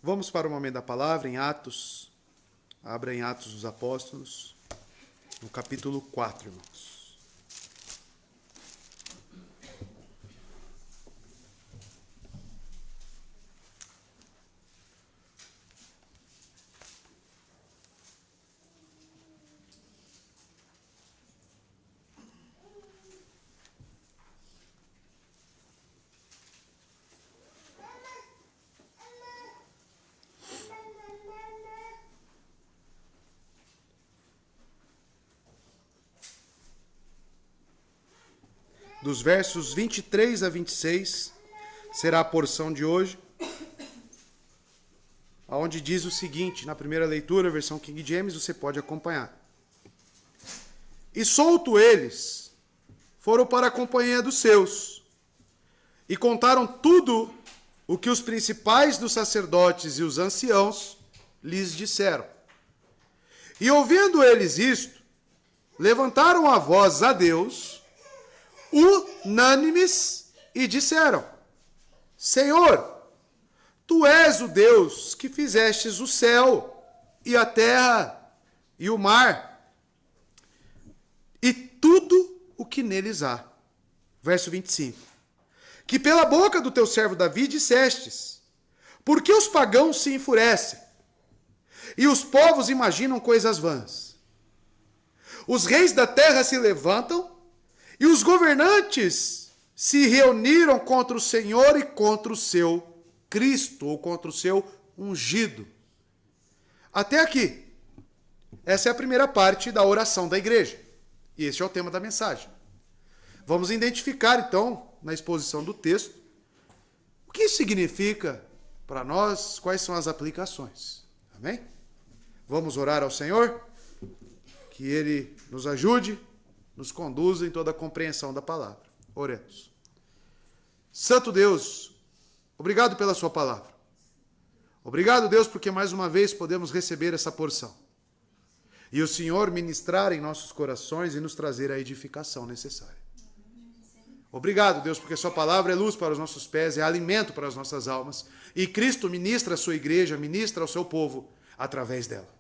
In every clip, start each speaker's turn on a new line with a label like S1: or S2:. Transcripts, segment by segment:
S1: Vamos para o momento da palavra em Atos. Abra em Atos dos Apóstolos, no capítulo 4, irmãos. Dos versos 23 a 26, será a porção de hoje, onde diz o seguinte, na primeira leitura, versão King James, você pode acompanhar. E solto eles, foram para a companhia dos seus, e contaram tudo o que os principais dos sacerdotes e os anciãos lhes disseram. E ouvindo eles isto, levantaram a voz a Deus, unânimes, e disseram: Senhor, Tu és o Deus que fizestes o céu e a terra e o mar e tudo o que neles há. Verso 25. Que pela boca do teu servo Davi dissestes: por que os pagãos se enfurecem e os povos imaginam coisas vãs? Os reis da terra se levantam e os governantes se reuniram contra o Senhor e contra o seu Cristo, ou contra o seu ungido. Até aqui. Essa é a primeira parte da oração da igreja. E este é o tema da mensagem. Vamos identificar, então, na exposição do texto, o que isso significa para nós, quais são as aplicações. Amém? Vamos orar ao Senhor, que Ele nos ajude, nos conduza em toda a compreensão da palavra. Oremos. Santo Deus, obrigado pela sua palavra. Obrigado, Deus, porque mais uma vez podemos receber essa porção. E o Senhor ministrar em nossos corações e nos trazer a edificação necessária. Obrigado, Deus, porque sua palavra é luz para os nossos pés, é alimento para as nossas almas. E Cristo ministra a sua igreja, ministra ao seu povo através dela.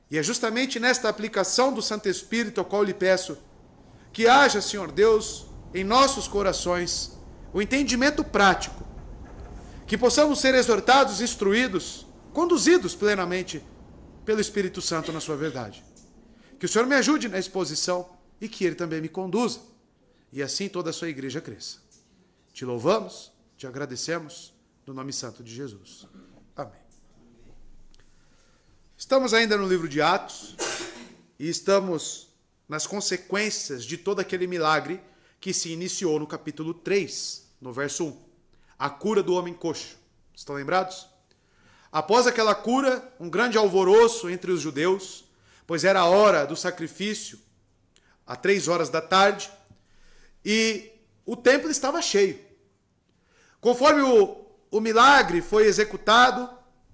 S1: E é justamente nesta aplicação do Santo Espírito ao qual lhe peço que haja, Senhor Deus, em nossos corações o entendimento prático, que possamos ser exortados, instruídos, conduzidos plenamente pelo Espírito Santo na sua verdade. Que o Senhor me ajude na exposição e que Ele também me conduza, e assim toda a sua igreja cresça. Te louvamos, te agradecemos, no nome santo de Jesus. Amém. Estamos ainda no livro de Atos e estamos nas consequências de todo aquele milagre que se iniciou no capítulo 3, no verso 1. A cura do homem coxo. Estão lembrados? Após aquela cura, um grande alvoroço entre os judeus, pois era a hora do sacrifício, às 3 horas da tarde, e o templo estava cheio. Conforme o milagre foi executado,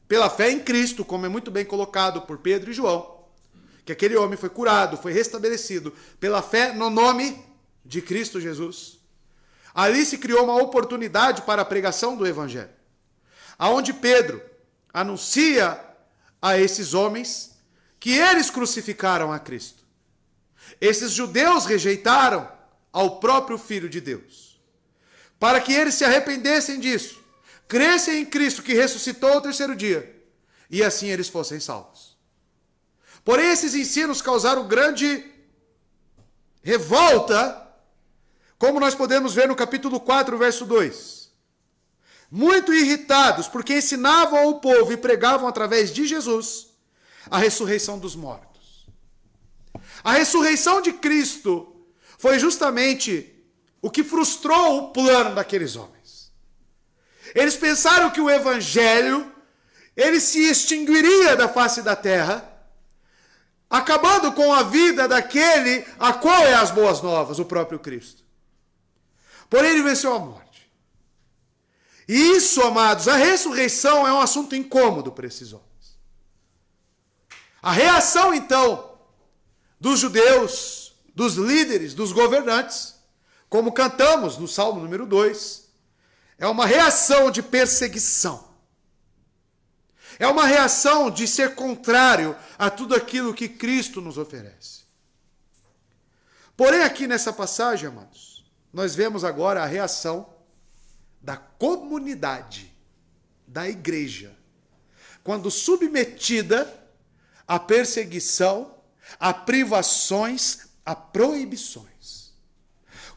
S1: pela fé em Cristo, como é muito bem colocado por Pedro e João, que aquele homem foi curado, foi restabelecido pela fé no nome de Cristo Jesus. Ali se criou uma oportunidade para a pregação do Evangelho, aonde Pedro anuncia a esses homens que eles crucificaram a Cristo. Esses judeus rejeitaram ao próprio Filho de Deus, para que eles se arrependessem disso, crescem em Cristo que ressuscitou ao 3º dia, e assim eles fossem salvos. Porém, esses ensinos causaram grande revolta, como nós podemos ver no capítulo 4, verso 2. Muito irritados, porque ensinavam ao povo e pregavam através de Jesus a ressurreição dos mortos. A ressurreição de Cristo foi justamente o que frustrou o plano daqueles homens. Eles pensaram que o Evangelho, ele se extinguiria da face da terra, acabando com a vida daquele a qual é as boas novas, o próprio Cristo. Porém, ele venceu a morte. E isso, amados, a ressurreição é um assunto incômodo para esses homens. A reação, então, dos judeus, dos líderes, dos governantes, como cantamos no Salmo número 2, é uma reação de perseguição. É uma reação de ser contrário a tudo aquilo que Cristo nos oferece. Porém, aqui nessa passagem, amados, nós vemos agora a reação da comunidade, da igreja, quando submetida à perseguição, a privações, a proibições.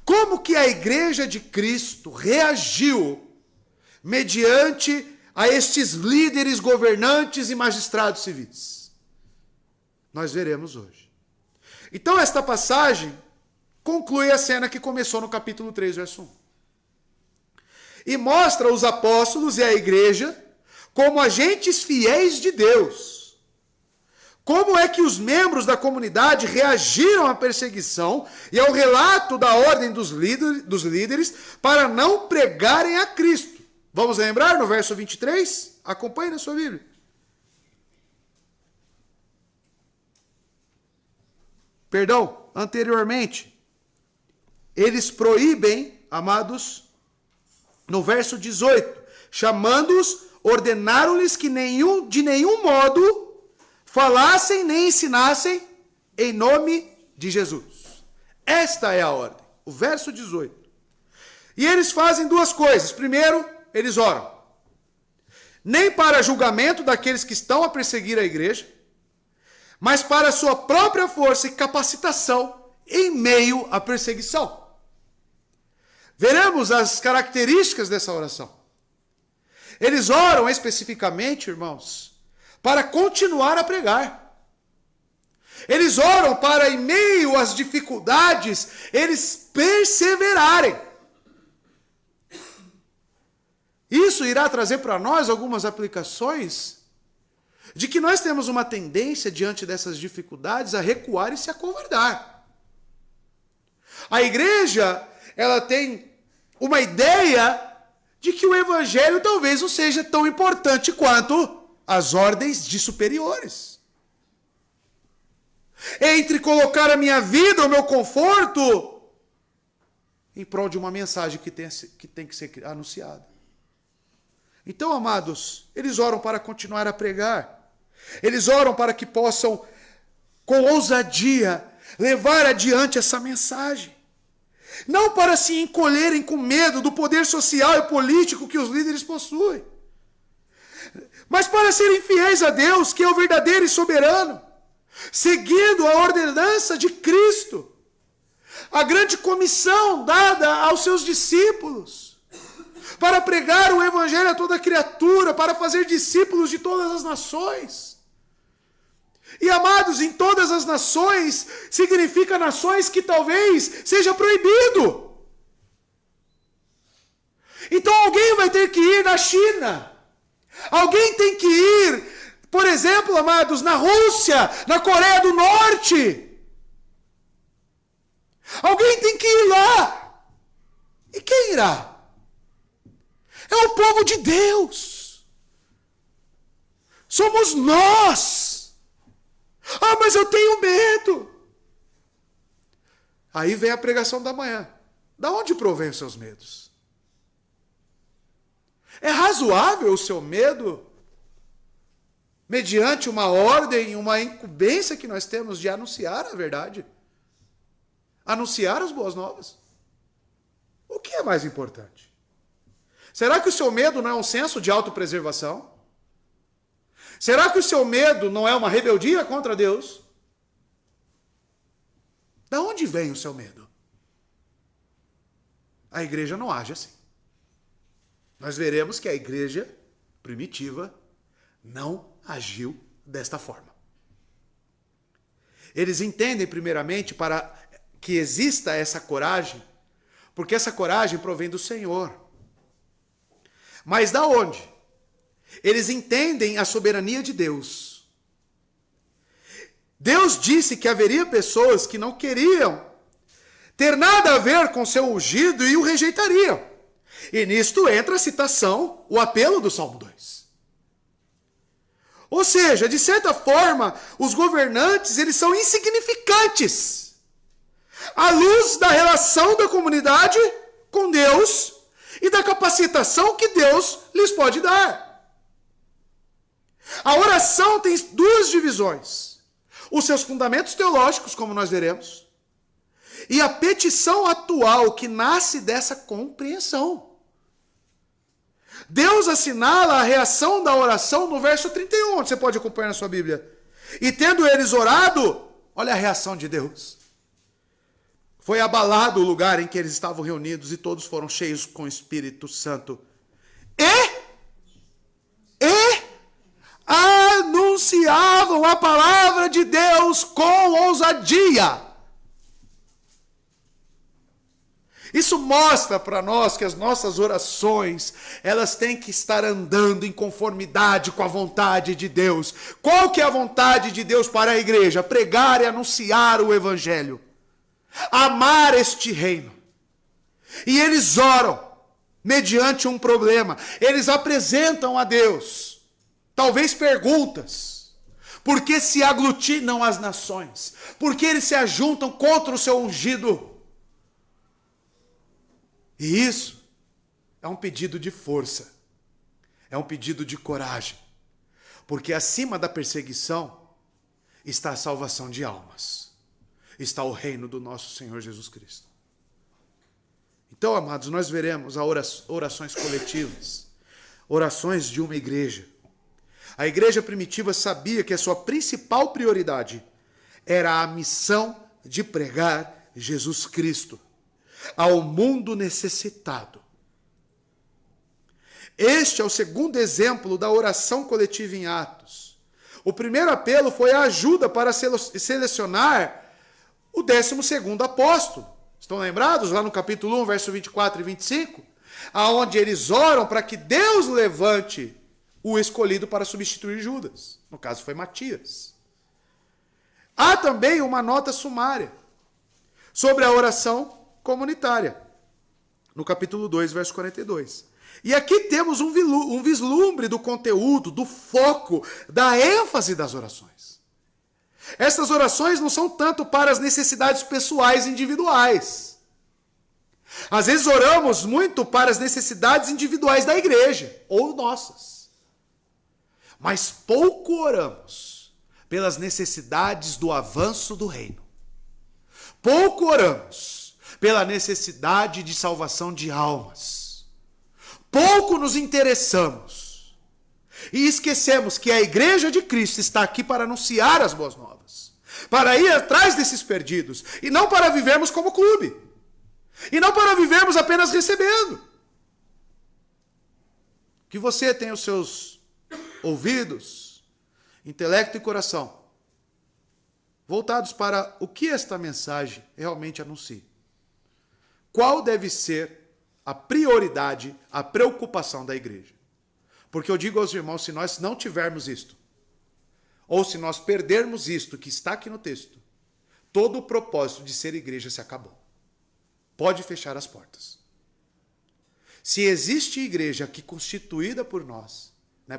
S1: Como que a igreja de Cristo reagiu mediante a estes líderes, governantes e magistrados civis? Nós veremos hoje. Então esta passagem conclui a cena que começou no capítulo 3, verso 1. E mostra os apóstolos e a igreja como agentes fiéis de Deus. Como é que os membros da comunidade reagiram à perseguição e ao relato da ordem dos líderes para não pregarem a Cristo? Vamos lembrar no verso 23? Acompanhe na sua Bíblia. Perdão, anteriormente. Eles proíbem, amados, no verso 18, chamando-os, ordenaram-lhes que de nenhum modo falassem nem ensinassem em nome de Jesus. Esta é a ordem, o verso 18. E eles fazem duas coisas. Primeiro, eles oram. Nem para julgamento daqueles que estão a perseguir a igreja, mas para a sua própria força e capacitação em meio à perseguição. Veremos as características dessa oração. Eles oram especificamente, irmãos, para continuar a pregar. Eles oram para, em meio às dificuldades, eles perseverarem. Isso irá trazer para nós algumas aplicações de que nós temos uma tendência, diante dessas dificuldades, a recuar e se acovardar. A igreja, ela tem uma ideia de que o evangelho talvez não seja tão importante quanto as ordens de superiores. Entre colocar a minha vida, o meu conforto, em prol de uma mensagem que tem que ser anunciada. Então, amados, eles oram para continuar a pregar. Eles oram para que possam, com ousadia, levar adiante essa mensagem. Não para se encolherem com medo do poder social e político que os líderes possuem, mas para serem fiéis a Deus, que é o verdadeiro e soberano, seguindo a ordenança de Cristo, a grande comissão dada aos seus discípulos, para pregar o evangelho a toda criatura, para fazer discípulos de todas as nações. E, amados, em todas as nações, significa nações que talvez seja proibido. Então alguém vai ter que ir na China. Alguém tem que ir, por exemplo, amados, na Rússia, na Coreia do Norte. Alguém tem que ir lá. E quem irá? É o povo de Deus. Somos nós. Ah, mas eu tenho medo. Aí vem a pregação da manhã. Da onde provém os seus medos? É razoável o seu medo? Mediante uma ordem, uma incumbência que nós temos de anunciar a verdade? Anunciar as boas novas? O que é mais importante? Será que o seu medo não é um senso de autopreservação? Será que o seu medo não é uma rebeldia contra Deus? Da onde vem o seu medo? A igreja não age assim. Nós veremos que a igreja primitiva não agiu desta forma. Eles entendem, primeiramente, para que exista essa coragem, porque essa coragem provém do Senhor. Mas da onde? Eles entendem a soberania de Deus. Deus disse que haveria pessoas que não queriam ter nada a ver com seu ungido e o rejeitariam. E nisto entra a citação, o apelo do Salmo 2. Ou seja, de certa forma, os governantes, eles são insignificantes à luz da relação da comunidade com Deus e da capacitação que Deus lhes pode dar. A oração tem duas divisões. Os seus fundamentos teológicos, como nós veremos, e a petição atual que nasce dessa compreensão. Deus assinala a reação da oração no verso 31, onde você pode acompanhar na sua Bíblia. E tendo eles orado, olha a reação de Deus. Foi abalado o lugar em que eles estavam reunidos e todos foram cheios com o Espírito Santo. E anunciavam a palavra de Deus com ousadia. Isso mostra para nós que as nossas orações, elas têm que estar andando em conformidade com a vontade de Deus. Qual que é a vontade de Deus para a igreja? Pregar e anunciar o Evangelho. Amar este reino. E eles oram mediante um problema. Eles apresentam a Deus, talvez perguntas. Por que se aglutinam as nações? Por que eles se ajuntam contra o seu ungido? E isso é um pedido de força, é um pedido de coragem, porque acima da perseguição está a salvação de almas, está o reino do nosso Senhor Jesus Cristo. Então, amados, nós veremos orações coletivas, orações de uma igreja. A igreja primitiva sabia que a sua principal prioridade era a missão de pregar Jesus Cristo ao mundo necessitado. Este é o segundo exemplo da oração coletiva em Atos. O primeiro apelo foi a ajuda para selecionar o 12º apóstolo. Estão lembrados? Lá no capítulo 1, verso 24 e 25, aonde eles oram para que Deus levante o escolhido para substituir Judas. No caso foi Matias. Há também uma nota sumária sobre a oração comunitária, no capítulo 2, verso 42. E aqui temos um vislumbre do conteúdo, do foco, da ênfase das orações. Essas orações não são tanto para as necessidades pessoais individuais. Às vezes oramos muito para as necessidades individuais da igreja, ou nossas. Mas pouco oramos pelas necessidades do avanço do reino. Pouco oramos pela necessidade de salvação de almas. Pouco nos interessamos. E esquecemos que a igreja de Cristo está aqui para anunciar as boas novas. Para ir atrás desses perdidos. E não para vivermos como clube. E não para vivermos apenas recebendo. Que você tenha os seus ouvidos, intelecto e coração voltados para o que esta mensagem realmente anuncia. Qual deve ser a prioridade, a preocupação da igreja? Porque eu digo aos irmãos, se nós não tivermos isto, ou se nós perdermos isto que está aqui no texto, todo o propósito de ser igreja se acabou. Pode fechar as portas. Se existe igreja aqui constituída por nós,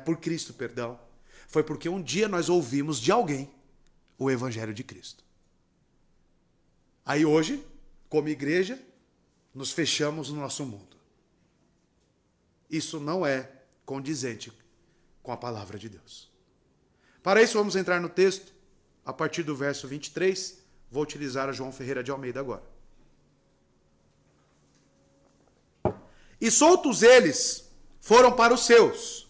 S1: por Cristo, perdão, foi porque um dia nós ouvimos de alguém o Evangelho de Cristo. Aí hoje, como igreja, nos fechamos no nosso mundo. Isso não é condizente com a palavra de Deus. Para isso, vamos entrar no texto, a partir do verso 23. Vou utilizar a João Ferreira de Almeida agora. E soltos eles, foram para os seus,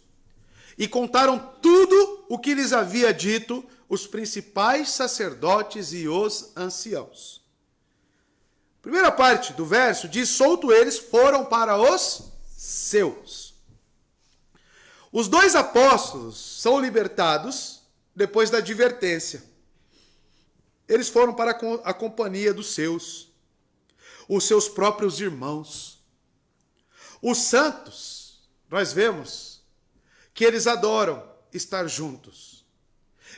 S1: e contaram tudo o que lhes havia dito os principais sacerdotes e os anciãos. Primeira parte do verso diz: solto eles, foram para os seus. Os dois apóstolos são libertados depois da advertência. Eles foram para a companhia dos seus, os seus próprios irmãos. Os santos, nós vemos que eles adoram estar juntos.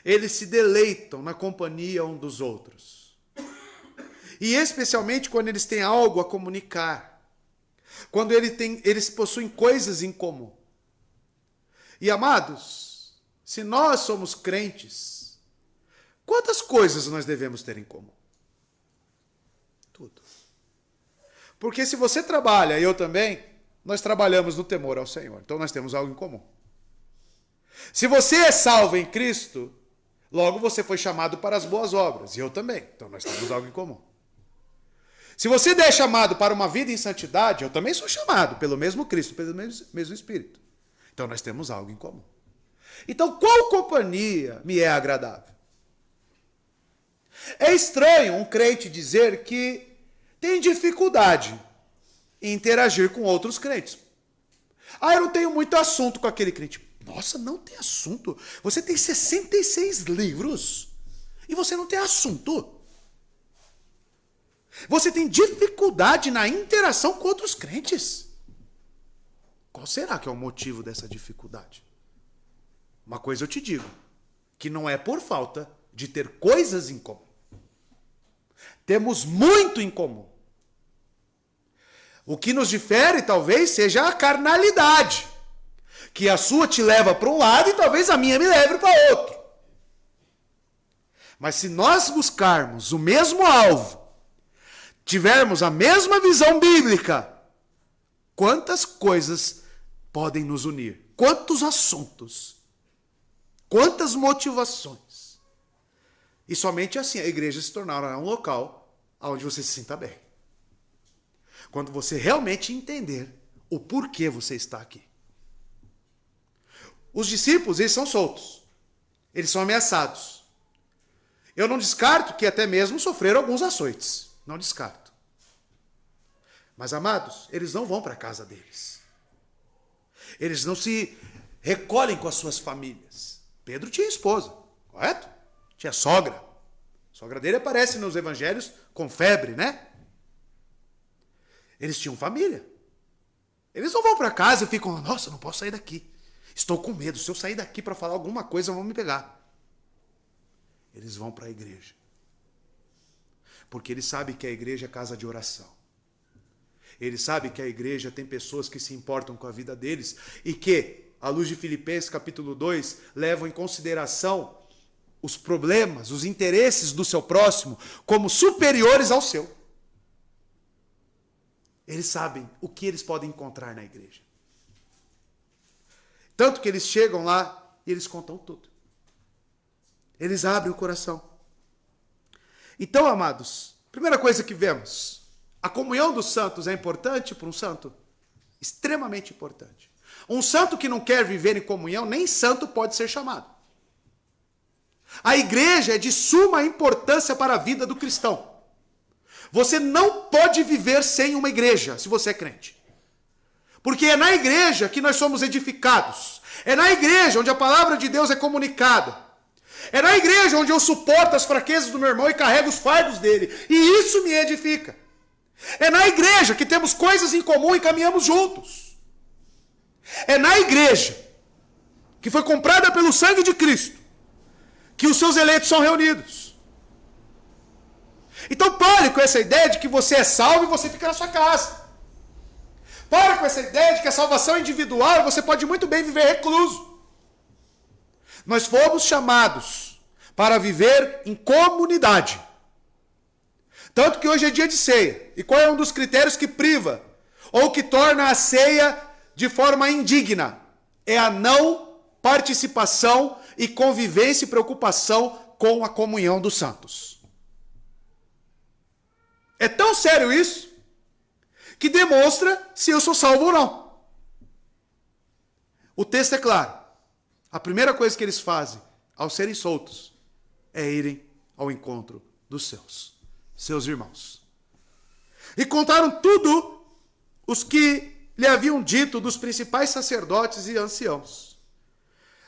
S1: Eles se deleitam na companhia um dos outros. E especialmente quando eles têm algo a comunicar. Quando eles possuem coisas em comum. E amados, se nós somos crentes, quantas coisas nós devemos ter em comum? Tudo. Porque se você trabalha, e eu também, nós trabalhamos no temor ao Senhor. Então nós temos algo em comum. Se você é salvo em Cristo, logo você foi chamado para as boas obras. E eu também. Então nós temos algo em comum. Se você é chamado para uma vida em santidade, eu também sou chamado pelo mesmo Cristo, pelo mesmo Espírito. Então nós temos algo em comum. Então qual companhia me é agradável? É estranho um crente dizer que tem dificuldade em interagir com outros crentes. Eu não tenho muito assunto com aquele crente. Nossa, não tem assunto? Você tem 66 livros e você não tem assunto? Você tem dificuldade na interação com outros crentes? Qual será que é o motivo dessa dificuldade? Uma coisa eu te digo, que não é por falta de ter coisas em comum. Temos muito em comum. O que nos difere talvez seja a carnalidade, que a sua te leva para um lado e talvez a minha me leve para outro. Mas se nós buscarmos o mesmo alvo, tivermos a mesma visão bíblica, quantas coisas podem nos unir? Quantos assuntos? Quantas motivações? E somente assim a igreja se tornará um local onde você se sinta bem. Quando você realmente entender o porquê você está aqui. Os discípulos, eles são soltos. Eles são ameaçados. Eu não descarto que até mesmo sofreram alguns açoites. Não descarto. Mas, amados, eles não vão para a casa deles. Eles não se recolhem com as suas famílias. Pedro tinha esposa, correto? Tinha sogra. A sogra dele aparece nos evangelhos com febre, né? Eles tinham família. Eles não vão para casa e ficam, nossa, não posso sair daqui. Estou com medo, se eu sair daqui para falar alguma coisa, vão me pegar. Eles vão para a igreja. Porque eles sabem que a igreja é casa de oração. Eles sabem que a igreja tem pessoas que se importam com a vida deles e que, à luz de Filipenses capítulo 2, levam em consideração os problemas, os interesses do seu próximo como superiores ao seu. Eles sabem o que eles podem encontrar na igreja. Tanto que eles chegam lá e eles contam tudo. Eles abrem o coração. Então, amados, primeira coisa que vemos, a comunhão dos santos é importante para um santo? Extremamente importante. Um santo que não quer viver em comunhão, nem santo pode ser chamado. A igreja é de suma importância para a vida do cristão. Você não pode viver sem uma igreja, se você é crente. Porque é na igreja que nós somos edificados. É na igreja onde a palavra de Deus é comunicada. É na igreja onde eu suporto as fraquezas do meu irmão e carrego os fardos dele. E isso me edifica. É na igreja que temos coisas em comum e caminhamos juntos. É na igreja que foi comprada pelo sangue de Cristo que os seus eleitos são reunidos. Então pare com essa ideia de que você é salvo e você fica na sua casa. Pare com essa ideia de que a salvação é individual e você pode muito bem viver recluso. Nós fomos chamados para viver em comunidade. Tanto que hoje é dia de ceia. E qual é um dos critérios que priva ou que torna a ceia de forma indigna? É a não participação e convivência e preocupação com a comunhão dos santos. É tão sério isso que demonstra se eu sou salvo ou não. O texto é claro. A primeira coisa que eles fazem ao serem soltos é irem ao encontro dos seus irmãos. E contaram tudo os que lhe haviam dito dos principais sacerdotes e anciãos.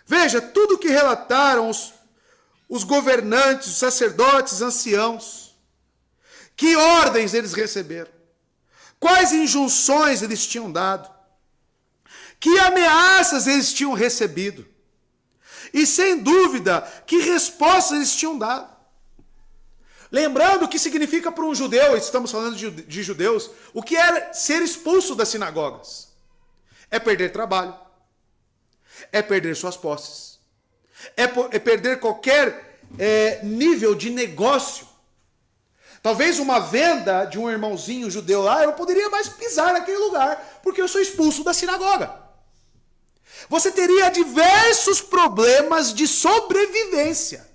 S1: Veja, tudo que relataram os governantes, os sacerdotes, anciãos. Que ordens eles receberam? Quais injunções eles tinham dado? Que ameaças eles tinham recebido? E sem dúvida, que respostas eles tinham dado? Lembrando o que significa para um judeu, estamos falando de judeus, o que é ser expulso das sinagogas? É perder trabalho, é perder suas posses, é perder qualquer nível de negócio. Talvez uma venda de um irmãozinho judeu lá, eu não poderia mais pisar naquele lugar, porque eu sou expulso da sinagoga. você teria diversos problemas de sobrevivência.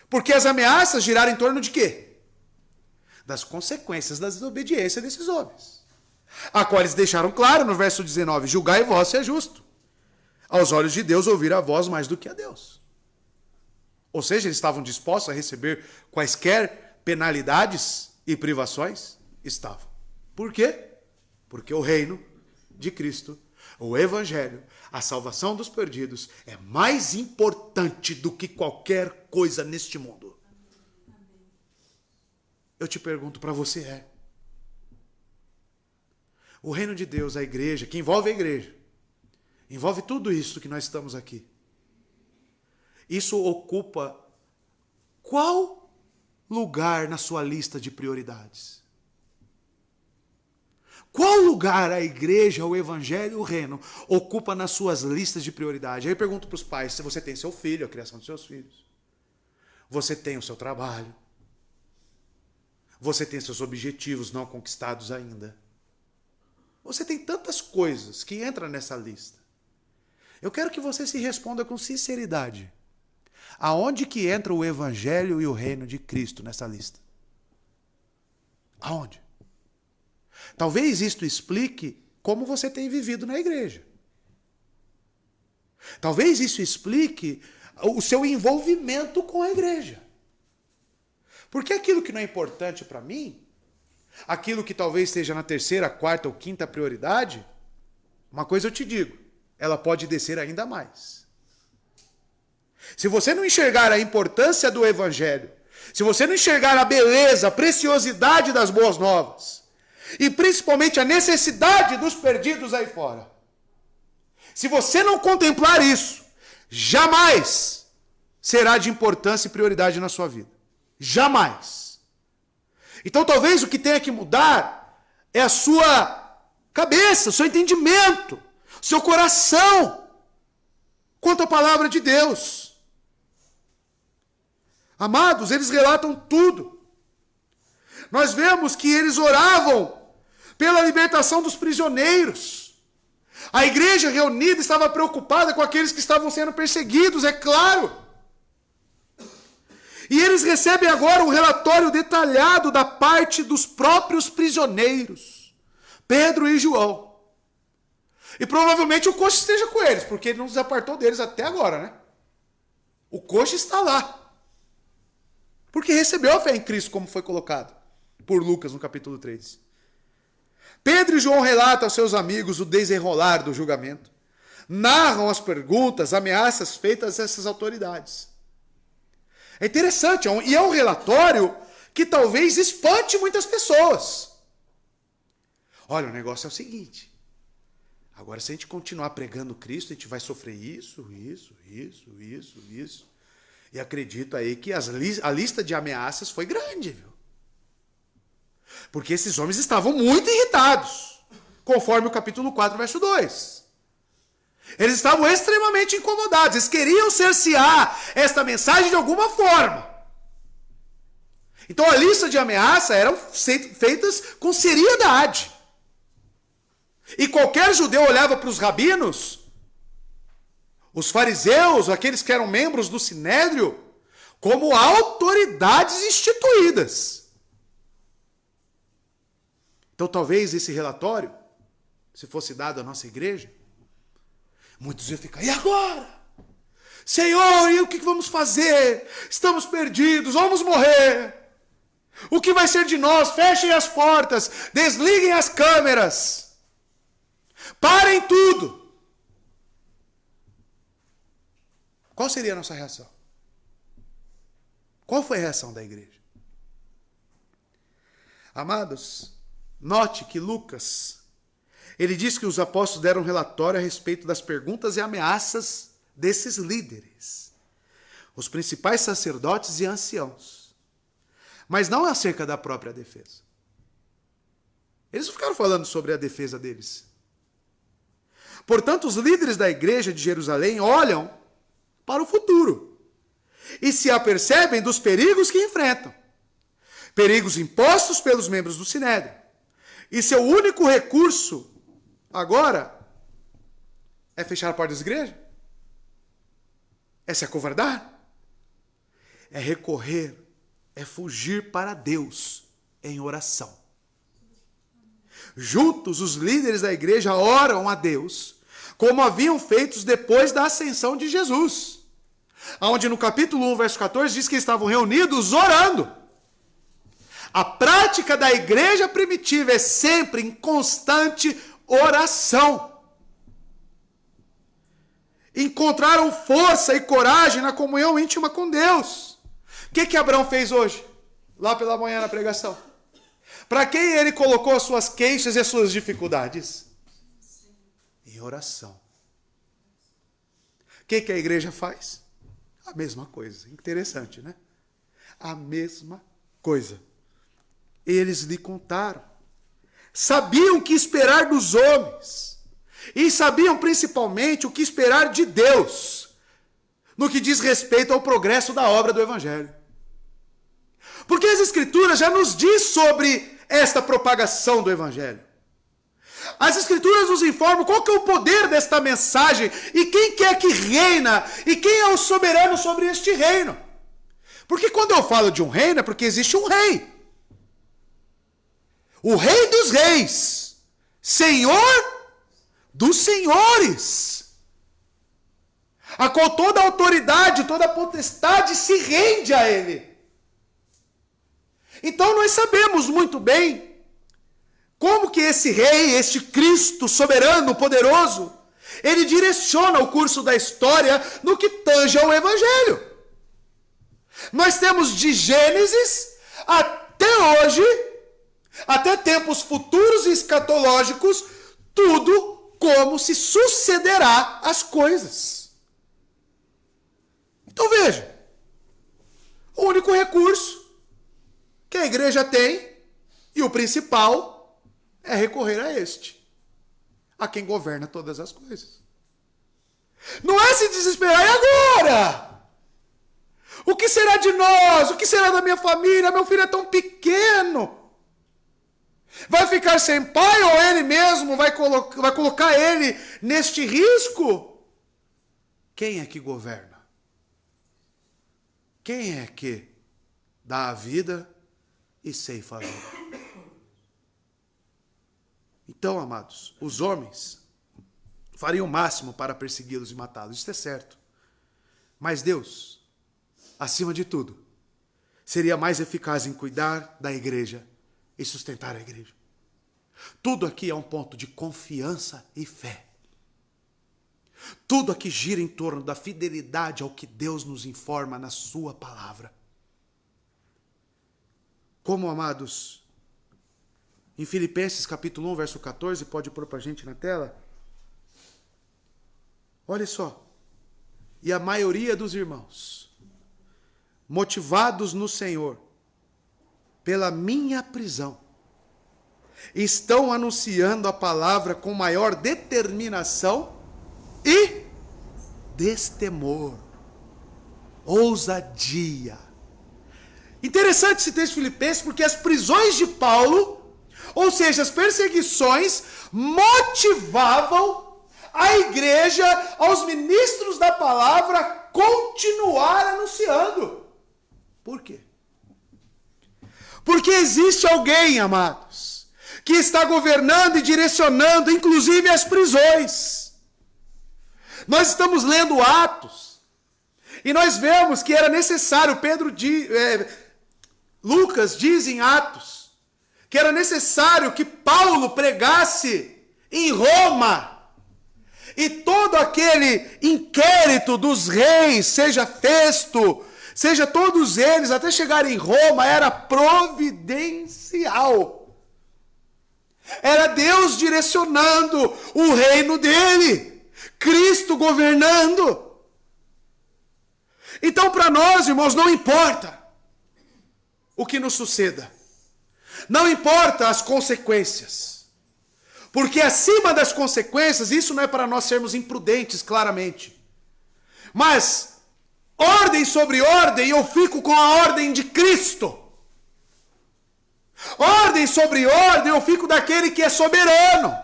S1: Porque as ameaças giraram em torno de quê? Das consequências da desobediência desses homens. A qual eles deixaram claro no verso 19, julgai vós se é justo. Aos olhos de Deus ouvir a voz mais do que a Deus. Ou seja, eles estavam dispostos a receber quaisquer penalidades e privações? Estavam. Por quê? Porque o reino de Cristo, o evangelho, a salvação dos perdidos é mais importante do que qualquer coisa neste mundo. Eu te pergunto, para você é? O reino de Deus, a igreja, que envolve a igreja, envolve tudo isso que nós estamos aqui. Isso ocupa qual lugar na sua lista de prioridades? Qual lugar a igreja, o evangelho, o reino ocupa nas suas listas de prioridade? Aí eu pergunto para os pais, se você tem seu filho, a criação dos seus filhos. Você tem o seu trabalho. Você tem seus objetivos não conquistados ainda. Você tem tantas coisas que entram nessa lista. Eu quero que você se responda com sinceridade. Aonde que entra o evangelho e o reino de Cristo nessa lista? Aonde? Talvez isto explique como você tem vivido na igreja. Talvez isso explique o seu envolvimento com a igreja. Porque aquilo que não é importante para mim, aquilo que talvez esteja na terceira, quarta ou quinta prioridade, uma coisa eu te digo, ela pode descer ainda mais. Se você não enxergar a importância do evangelho, se você não enxergar a beleza, a preciosidade das boas novas, e principalmente a necessidade dos perdidos aí fora, se você não contemplar isso, jamais será de importância e prioridade na sua vida. Jamais. Então talvez o que tenha que mudar é a sua cabeça, o seu entendimento, o seu coração quanto à palavra de Deus. Amados, eles relatam tudo. Nós vemos que eles oravam pela libertação dos prisioneiros. A igreja reunida estava preocupada com aqueles que estavam sendo perseguidos, é claro. E eles recebem agora um relatório detalhado da parte dos próprios prisioneiros, Pedro e João. E provavelmente o coxo esteja com eles, porque ele não se apartou deles até agora, né? O coxo está lá. Porque recebeu a fé em Cristo, como foi colocado por Lucas no capítulo 3. Pedro e João relatam aos seus amigos o desenrolar do julgamento. Narram as perguntas, ameaças feitas a essas autoridades. É interessante, e é um relatório que talvez espante muitas pessoas. Olha, o negócio é o seguinte. Agora, se a gente continuar pregando Cristo, a gente vai sofrer isso. E acredito aí que a lista de ameaças foi grande, viu? Porque esses homens estavam muito irritados, conforme o capítulo 4, verso 2. Eles estavam extremamente incomodados, eles queriam cercear esta mensagem de alguma forma. Então a lista de ameaças eram feitas com seriedade. E qualquer judeu olhava para os rabinos, os fariseus, aqueles que eram membros do sinédrio, como autoridades instituídas. Então talvez esse relatório, se fosse dado à nossa igreja, muitos iam ficar, e agora? Senhor, e o que vamos fazer? Estamos perdidos, vamos morrer. O que vai ser de nós? Fechem as portas, desliguem as câmeras, parem tudo. Qual seria a nossa reação? Qual foi a reação da igreja? Amados, note que Lucas, ele diz que os apóstolos deram um relatório a respeito das perguntas e ameaças desses líderes, os principais sacerdotes e anciãos, mas não acerca da própria defesa. Eles não ficaram falando sobre a defesa deles. Portanto, os líderes da igreja de Jerusalém olham para o futuro e se apercebem dos perigos que enfrentam, perigos impostos pelos membros do Sinédrio. E seu único recurso agora É fechar a porta das igrejas? É se acovardar? É recorrer, é fugir para Deus em oração. Juntos, os líderes da igreja oram a Deus, como haviam feito depois da ascensão de Jesus. Onde no capítulo 1, verso 14, diz que estavam reunidos orando. A prática da igreja primitiva é sempre em constante oração. Encontraram força e coragem na comunhão íntima com Deus. O que Abraão fez hoje? Lá pela manhã na pregação. Para quem ele colocou as suas queixas e as suas dificuldades? Em oração. O que a igreja faz? A mesma coisa. Interessante, né? A mesma coisa. Eles lhe contaram. Sabiam o que esperar dos homens. E sabiam principalmente o que esperar de Deus. No que diz respeito ao progresso da obra do Evangelho. Porque as Escrituras já nos diz sobre esta propagação do Evangelho. As Escrituras nos informam qual que é o poder desta mensagem e quem que é que reina e quem é o soberano sobre este reino. Porque quando eu falo de um reino é porque existe um rei. O Rei dos Reis, Senhor dos Senhores, a qual toda a autoridade, toda a potestade se rende a Ele. Então nós sabemos muito bem como que esse Rei, este Cristo soberano, poderoso, ele direciona o curso da história no que tange ao Evangelho. Nós temos de Gênesis até hoje, até tempos futuros e escatológicos, tudo como se sucederá as coisas. Então veja, o único recurso que a igreja tem, e o principal, é recorrer a este, a quem governa todas as coisas. Não é se desesperar, e agora? O que será de nós? O que será da minha família? Meu filho é tão pequeno. Vai ficar sem pai ou ele mesmo vai colocar ele neste risco? Quem é que governa? Quem é que dá a vida e ceifa a vida? Então, amados, os homens fariam o máximo para persegui-los e matá-los, isso é certo. Mas Deus, acima de tudo, seria mais eficaz em cuidar da igreja e sustentar a igreja. Tudo aqui é um ponto de confiança e fé. Tudo aqui gira em torno da fidelidade ao que Deus nos informa na sua palavra. Como, amados, em Filipenses capítulo 1, verso 14, pode pôr para a gente na tela? Olha só. E a maioria dos irmãos, motivados no Senhor, pela minha prisão, estão anunciando a palavra com maior determinação e destemor, ousadia. Interessante esse texto de Filipenses, porque as prisões de Paulo, ou seja, as perseguições, motivavam a igreja, aos ministros da palavra, a continuar anunciando. Por quê? Porque existe alguém, amados, que está governando e direcionando, inclusive as prisões. Nós estamos lendo Atos, e nós vemos que era necessário, Lucas diz em Atos, que era necessário que Paulo pregasse em Roma, e todo aquele inquérito dos reis, seja Festo, seja todos eles, até chegar em Roma, era providencial. Era Deus direcionando o reino dele, Cristo governando. Então, para nós, irmãos, não importa o que nos suceda, não importa as consequências, porque acima das consequências, isso não é para nós sermos imprudentes, claramente, mas ordem sobre ordem, eu fico com a ordem de Cristo. Ordem sobre ordem, eu fico daquele que é soberano.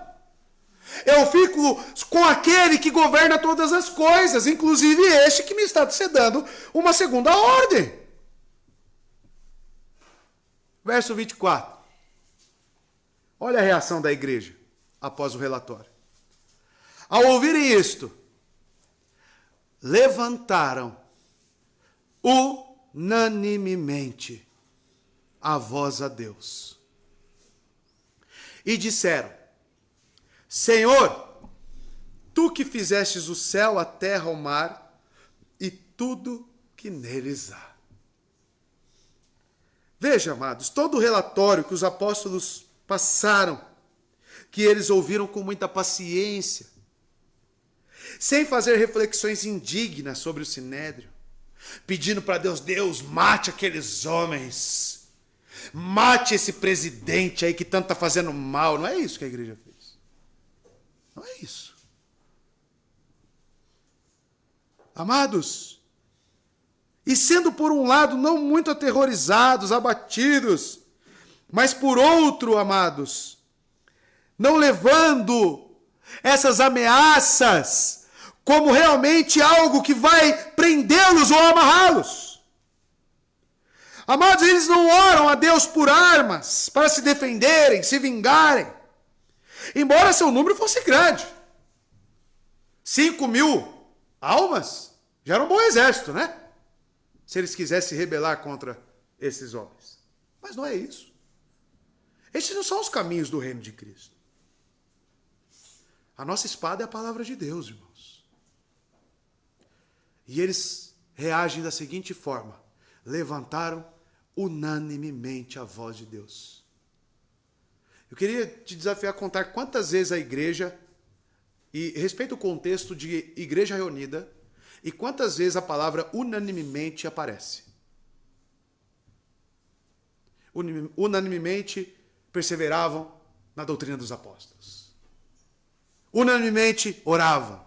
S1: Eu fico com aquele que governa todas as coisas, inclusive este que me está dando uma segunda ordem. Verso 24. Olha a reação da igreja após o relatório. Ao ouvirem isto, levantaram unanimemente a voz a Deus e disseram: Senhor, tu que fizestes o céu, a terra, o mar e tudo que neles há. Veja, amados, todo o relatório que os apóstolos passaram, que eles ouviram com muita paciência, sem fazer reflexões indignas sobre o sinédrio, pedindo para Deus: Deus, mate aqueles homens, mate esse presidente aí que tanto está fazendo mal. Não é isso que a igreja fez. Não é isso. Amados, e sendo por um lado não muito aterrorizados, abatidos, mas por outro, amados, não levando essas ameaças como realmente algo que vai prendê-los ou amarrá-los. Amados, eles não oram a Deus por armas, para se defenderem, se vingarem. Embora seu número fosse grande. 5.000 almas já era um bom exército, né? Se eles quisessem se rebelar contra esses homens. Mas não é isso. Esses não são os caminhos do reino de Cristo. A nossa espada é a palavra de Deus, irmãos. E eles reagem da seguinte forma: levantaram unanimemente a voz de Deus. Eu queria te desafiar a contar quantas vezes a igreja, e respeita o contexto de igreja reunida, e quantas vezes a palavra unanimemente aparece. Unanimemente perseveravam na doutrina dos apóstolos. Unanimemente oravam.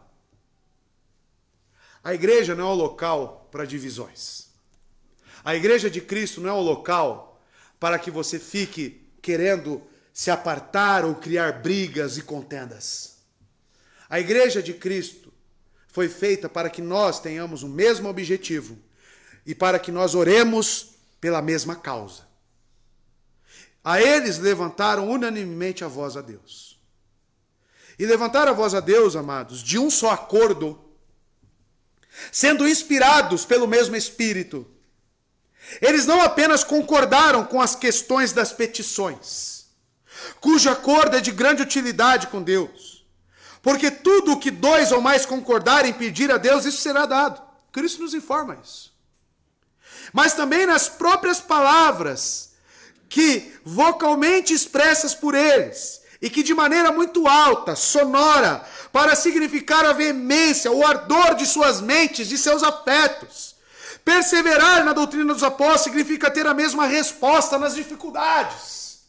S1: A igreja não é um local para divisões. A igreja de Cristo não é um local para que você fique querendo se apartar ou criar brigas e contendas. A igreja de Cristo foi feita para que nós tenhamos o mesmo objetivo e para que nós oremos pela mesma causa. A eles levantaram unanimemente a voz a Deus. E levantaram a voz a Deus, amados, de um só acordo, sendo inspirados pelo mesmo Espírito. Eles não apenas concordaram com as questões das petições, cujo acordo é de grande utilidade com Deus, porque tudo o que dois ou mais concordarem pedir a Deus, isso será dado. Cristo nos informa isso. Mas também nas próprias palavras, que vocalmente expressas por eles, e que de maneira muito alta, sonora, para significar a veemência, o ardor de suas mentes, de seus afetos. Perseverar na doutrina dos apóstolos significa ter a mesma resposta nas dificuldades.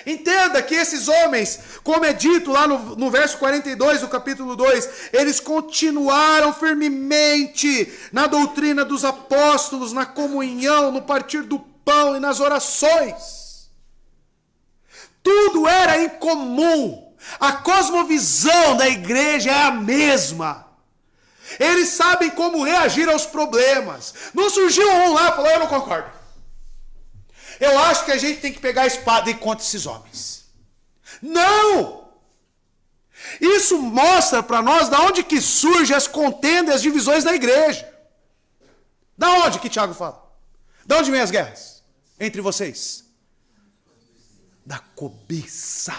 S1: Entenda que esses homens, como é dito lá no verso 42 do capítulo 2, eles continuaram firmemente na doutrina dos apóstolos, na comunhão, no partir do pão e nas orações. Tudo era em comum. A cosmovisão da igreja é a mesma. Eles sabem como reagir aos problemas. Não surgiu um lá e falou: eu não concordo. Eu acho que a gente tem que pegar a espada e ir contra esses homens. Não! Isso mostra para nós de onde que surgem as contendas e as divisões da igreja. Da onde que Tiago fala? Da onde vêm as guerras entre vocês? Da cobiça,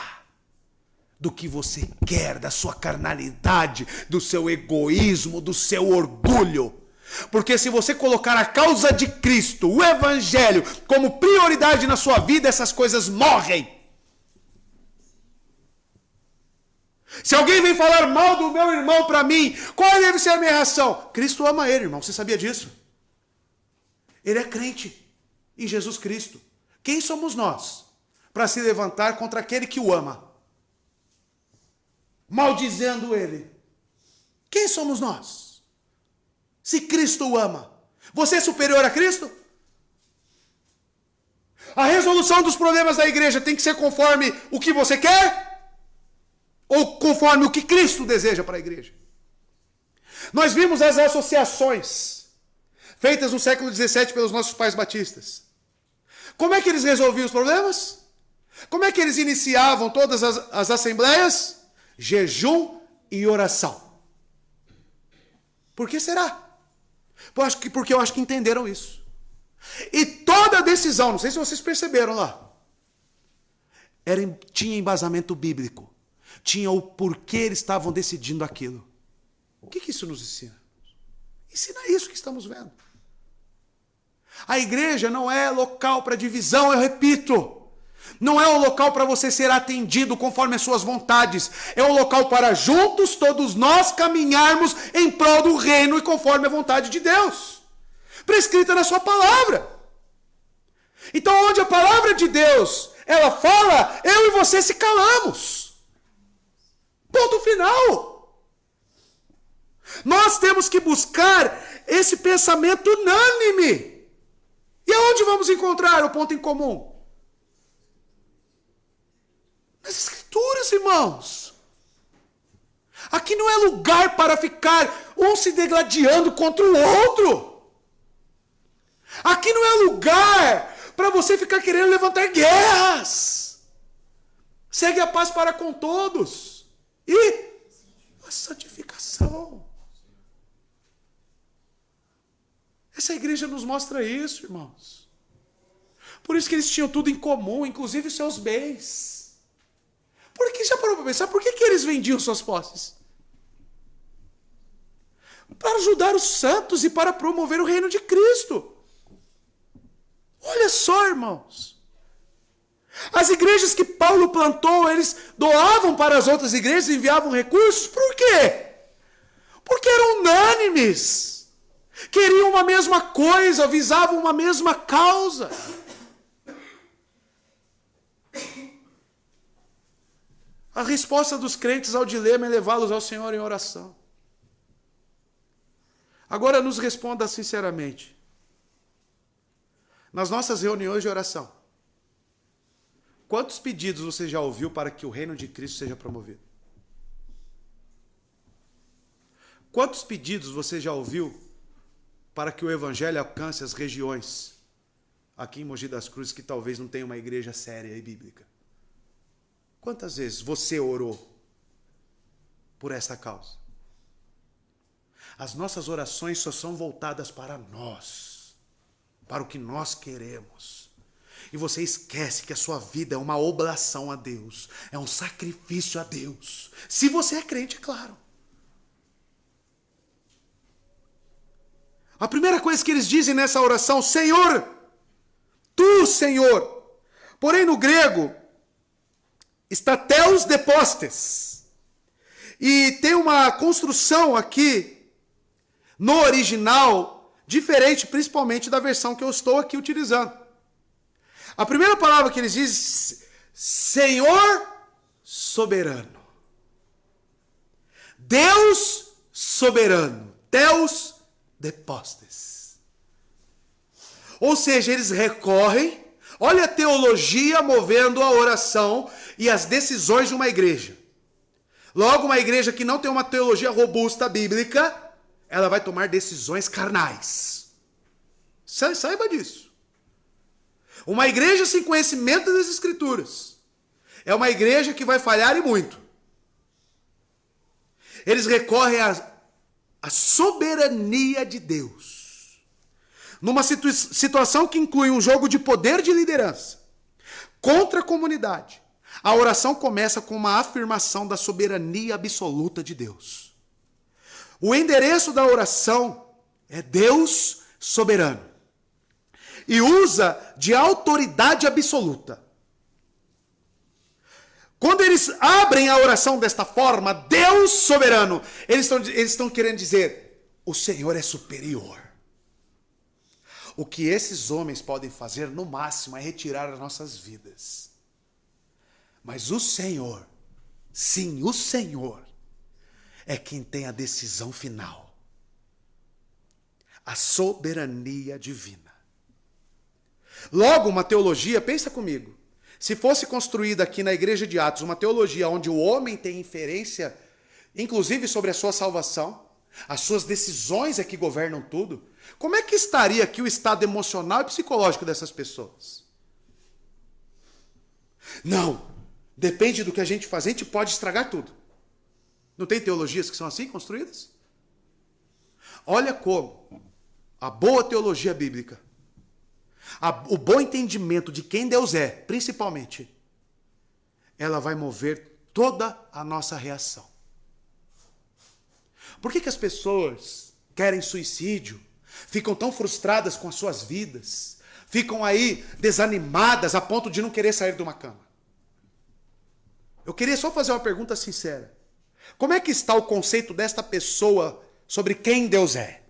S1: do que você quer, da sua carnalidade, do seu egoísmo, do seu orgulho. Porque se você colocar a causa de Cristo, o Evangelho, como prioridade na sua vida, essas coisas morrem. Se alguém vem falar mal do meu irmão para mim, qual deve ser a minha reação? Cristo ama ele, irmão, você sabia disso? Ele é crente em Jesus Cristo. Quem somos nós para se levantar contra aquele que o ama, maldizendo ele? Quem somos nós? Se Cristo o ama, você é superior a Cristo? A resolução dos problemas da igreja tem que ser conforme o que você quer? ou conforme o que Cristo deseja para a igreja. Nós vimos as associações feitas no século XVII pelos nossos pais batistas. Como é que eles resolviam os problemas? Como é que eles iniciavam todas as assembleias? Jejum e oração. Por que será? Porque eu acho que entenderam isso. E toda decisão, não sei se vocês perceberam lá, tinha embasamento bíblico. Tinha o porquê eles estavam decidindo aquilo. O que isso nos ensina? Ensina isso que estamos vendo. A igreja não é local para divisão, eu repito. Não é um local para você ser atendido conforme as suas vontades. É um local para juntos, todos nós, caminharmos em prol do reino e conforme a vontade de Deus. Prescrita na sua palavra. Então, onde a palavra de Deus, ela fala, eu e você se calamos. Ponto final. Nós temos que buscar esse pensamento unânime. E aonde vamos encontrar o ponto em comum? Nas Escrituras, irmãos. Aqui não é lugar para ficar um se degladiando contra o outro. Aqui não é lugar para você ficar querendo levantar guerras. Segue a paz para com todos. E a santificação. Essa igreja nos mostra isso, irmãos. Por isso que eles tinham tudo em comum, inclusive os seus bens. Por que, já parou para pensar, por que eles vendiam suas posses? Para ajudar os santos e para promover o reino de Cristo. Olha só, irmãos. As igrejas que Paulo plantou, eles doavam para as outras igrejas, enviavam recursos. Por quê? Porque eram unânimes. Queriam uma mesma coisa, visavam uma mesma causa. A resposta dos crentes ao dilema é levá-los ao Senhor em oração. Agora nos responda sinceramente. Nas nossas reuniões de oração, quantos pedidos você já ouviu para que o reino de Cristo seja promovido? Quantos pedidos você já ouviu para que o evangelho alcance as regiões aqui em Mogi das Cruzes que talvez não tenha uma igreja séria e bíblica? Quantas vezes você orou por esta causa? As nossas orações só são voltadas para nós, para o que nós queremos. E você esquece que a sua vida é uma oblação a Deus, é um sacrifício a Deus. Se você é crente, é claro. A primeira coisa que eles dizem nessa oração, Senhor, Tu, Senhor. Porém, no grego, está teos depostes. E tem uma construção aqui, no original, diferente principalmente da versão que eu estou aqui utilizando. A primeira palavra que eles dizem, Senhor soberano. Deus soberano. Teos depostes. Ou seja, eles recorrem, olha a teologia movendo a oração e as decisões de uma igreja. Logo, uma igreja que não tem uma teologia robusta bíblica, ela vai tomar decisões carnais. Saiba disso. Uma igreja sem conhecimento das Escrituras é uma igreja que vai falhar e muito. Eles recorrem à soberania de Deus. Numa situação que inclui um jogo de poder de liderança contra a comunidade, a oração começa com uma afirmação da soberania absoluta de Deus. O endereço da oração é Deus soberano. E usa de autoridade absoluta. Quando eles abrem a oração desta forma, Deus soberano, eles estão querendo dizer, o Senhor é superior. O que esses homens podem fazer, no máximo, é retirar as nossas vidas. Mas o Senhor, sim, o Senhor, é quem tem a decisão final. A soberania divina. Logo, uma teologia, pensa comigo, Se fosse construída aqui na igreja de Atos uma teologia onde o homem tem inferência, inclusive sobre a sua salvação, as suas decisões é que governam tudo, como é que estaria aqui o estado emocional e psicológico dessas pessoas? Não, depende do que a gente faz, a gente pode estragar tudo. Não tem teologias que são assim construídas? Olha como a boa teologia bíblica, o bom entendimento de quem Deus é, principalmente, ela vai mover toda a nossa reação. Por que as pessoas querem suicídio? Ficam tão frustradas com as suas vidas? Ficam aí desanimadas a ponto de não querer sair de uma cama? Eu queria só fazer uma pergunta sincera. Como é que está o conceito desta pessoa sobre quem Deus é?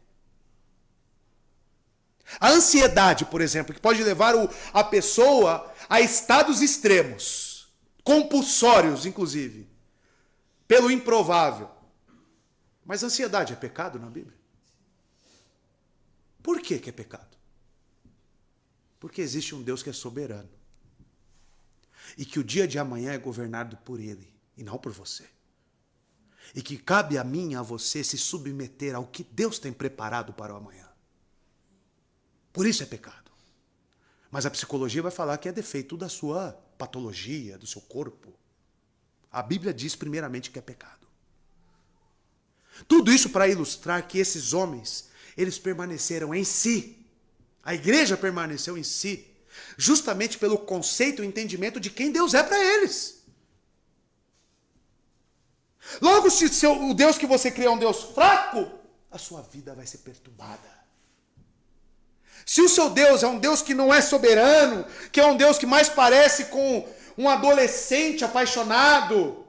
S1: A ansiedade, por exemplo, que pode levar a pessoa a estados extremos, compulsórios, inclusive, pelo improvável. Mas ansiedade é pecado na Bíblia? Por que é pecado? Porque existe um Deus que é soberano. E que o dia de amanhã é governado por Ele, e não por você. E que cabe a mim e a você se submeter ao que Deus tem preparado para o amanhã. Por isso é pecado. Mas a psicologia vai falar que é defeito da sua patologia, do seu corpo. A Bíblia diz primeiramente que é pecado. Tudo isso para ilustrar que esses homens, eles permaneceram em si. A igreja permaneceu em si, justamente pelo conceito e entendimento de quem Deus é para eles. Logo, se o Deus que você crê é um Deus fraco, a sua vida vai ser perturbada. Se o seu Deus é um Deus que não é soberano, que é um Deus que mais parece com um adolescente apaixonado,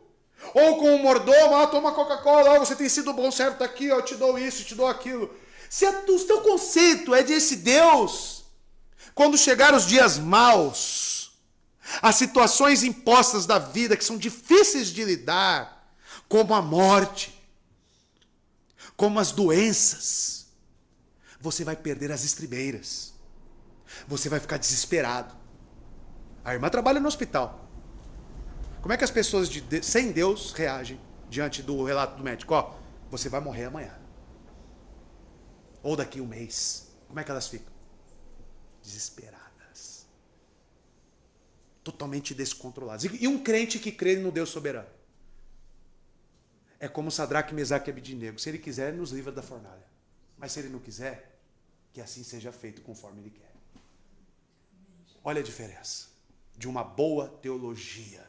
S1: ou com um mordomo, toma Coca-Cola, você tem sido bom servo, tá aqui, eu te dou isso, te dou aquilo. Se o teu conceito é desse Deus, quando chegar os dias maus, as situações impostas da vida que são difíceis de lidar, como a morte, como as doenças, você vai perder as estribeiras. Você vai ficar desesperado. A irmã trabalha no hospital. Como é que as pessoas sem Deus reagem diante do relato do médico? Você vai morrer amanhã. Ou daqui a um mês. Como é que elas ficam? Desesperadas. Totalmente descontroladas. E um crente que crê no Deus soberano? É como Sadraque, Mesaque e Abednego. Se ele quiser, ele nos livra da fornalha. Mas se ele não quiser, que assim seja feito conforme ele quer. Olha a diferença de uma boa teologia,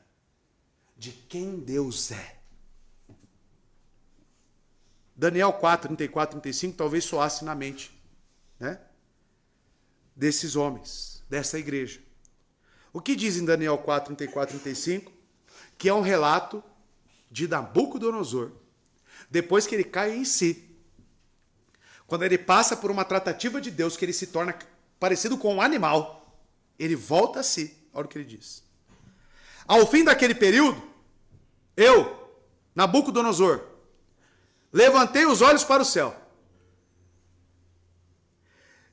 S1: de quem Deus é. Daniel 4, 34, 35 talvez soasse na mente, né? Desses homens, dessa igreja. O que diz em Daniel 4, 34, 35? Que é um relato de Nabucodonosor, depois que ele cai em si. Quando ele passa por uma tratativa de Deus, que ele se torna parecido com um animal, ele volta a si. Olha o que ele diz. Ao fim daquele período, eu, Nabucodonosor, levantei os olhos para o céu.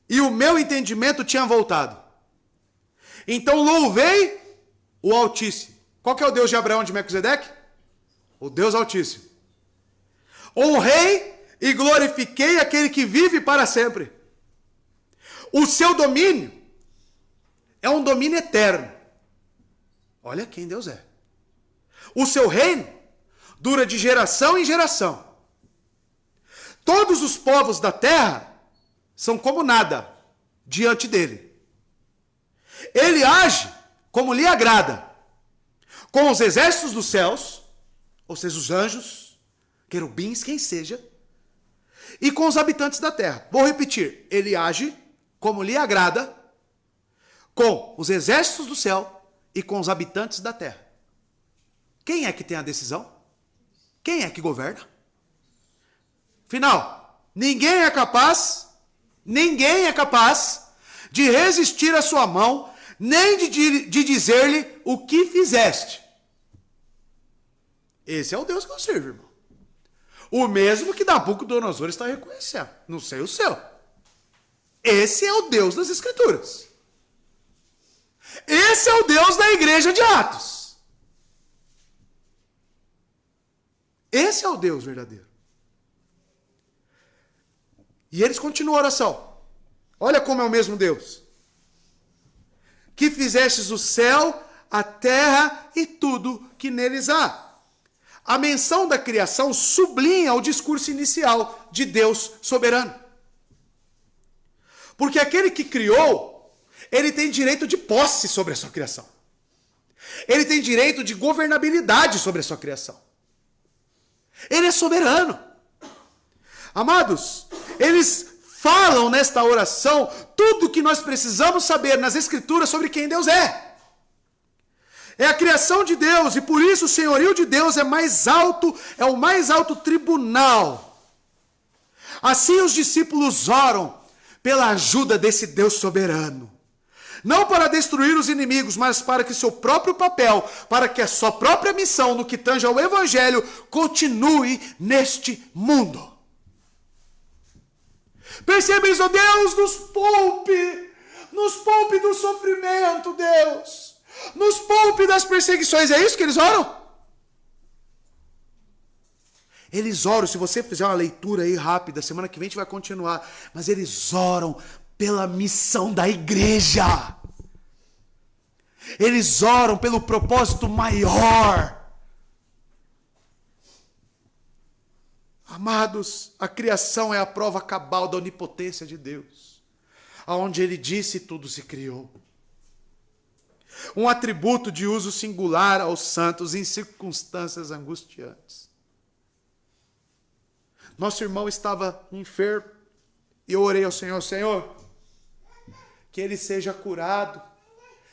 S1: E o meu entendimento tinha voltado. Então louvei o Altíssimo. Qual que é o Deus de Abraão, de Melquisedeque? O Deus Altíssimo. Honrei e glorifiquei aquele que vive para sempre. O seu domínio é um domínio eterno. Olha quem Deus é. O seu reino dura de geração em geração. Todos os povos da terra são como nada diante dele. Ele age como lhe agrada, com os exércitos dos céus, ou seja, os anjos, querubins, quem seja, e com os habitantes da terra. Vou repetir. Ele age como lhe agrada com os exércitos do céu e com os habitantes da terra. Quem é que tem a decisão? Quem é que governa? Final. Ninguém é capaz de resistir à sua mão, nem de dizer-lhe o que fizeste. Esse é o Deus que eu sirvo, irmão. O mesmo que Nabucodonosor está reconhecendo. Não sei o seu. Esse é o Deus das Escrituras. Esse é o Deus da igreja de Atos. Esse é o Deus verdadeiro. E eles continuam a oração. Olha como é o mesmo Deus. Que fizestes o céu, a terra e tudo que neles há. A menção da criação sublinha o discurso inicial de Deus soberano. Porque aquele que criou, ele tem direito de posse sobre a sua criação. Ele tem direito de governabilidade sobre a sua criação. Ele é soberano. Amados, eles falam nesta oração tudo o que nós precisamos saber nas Escrituras sobre quem Deus é. É a criação de Deus, e por isso o senhorio de Deus é mais alto, é o mais alto tribunal. Assim os discípulos oram pela ajuda desse Deus soberano. Não para destruir os inimigos, mas para que seu próprio papel, para que a sua própria missão no que tange ao Evangelho continue neste mundo. Perceba isso, Deus nos poupe do sofrimento, Deus. Nos poupe das perseguições. É isso que eles oram? Eles oram, se você fizer uma leitura aí rápida, semana que vem a gente vai continuar, mas eles oram pela missão da igreja. Eles oram pelo propósito maior. Amados, a criação é a prova cabal da onipotência de Deus. Aonde ele disse, tudo se criou. Um atributo de uso singular aos santos em circunstâncias angustiantes. Nosso irmão estava enfermo e eu orei ao Senhor, Senhor, que ele seja curado,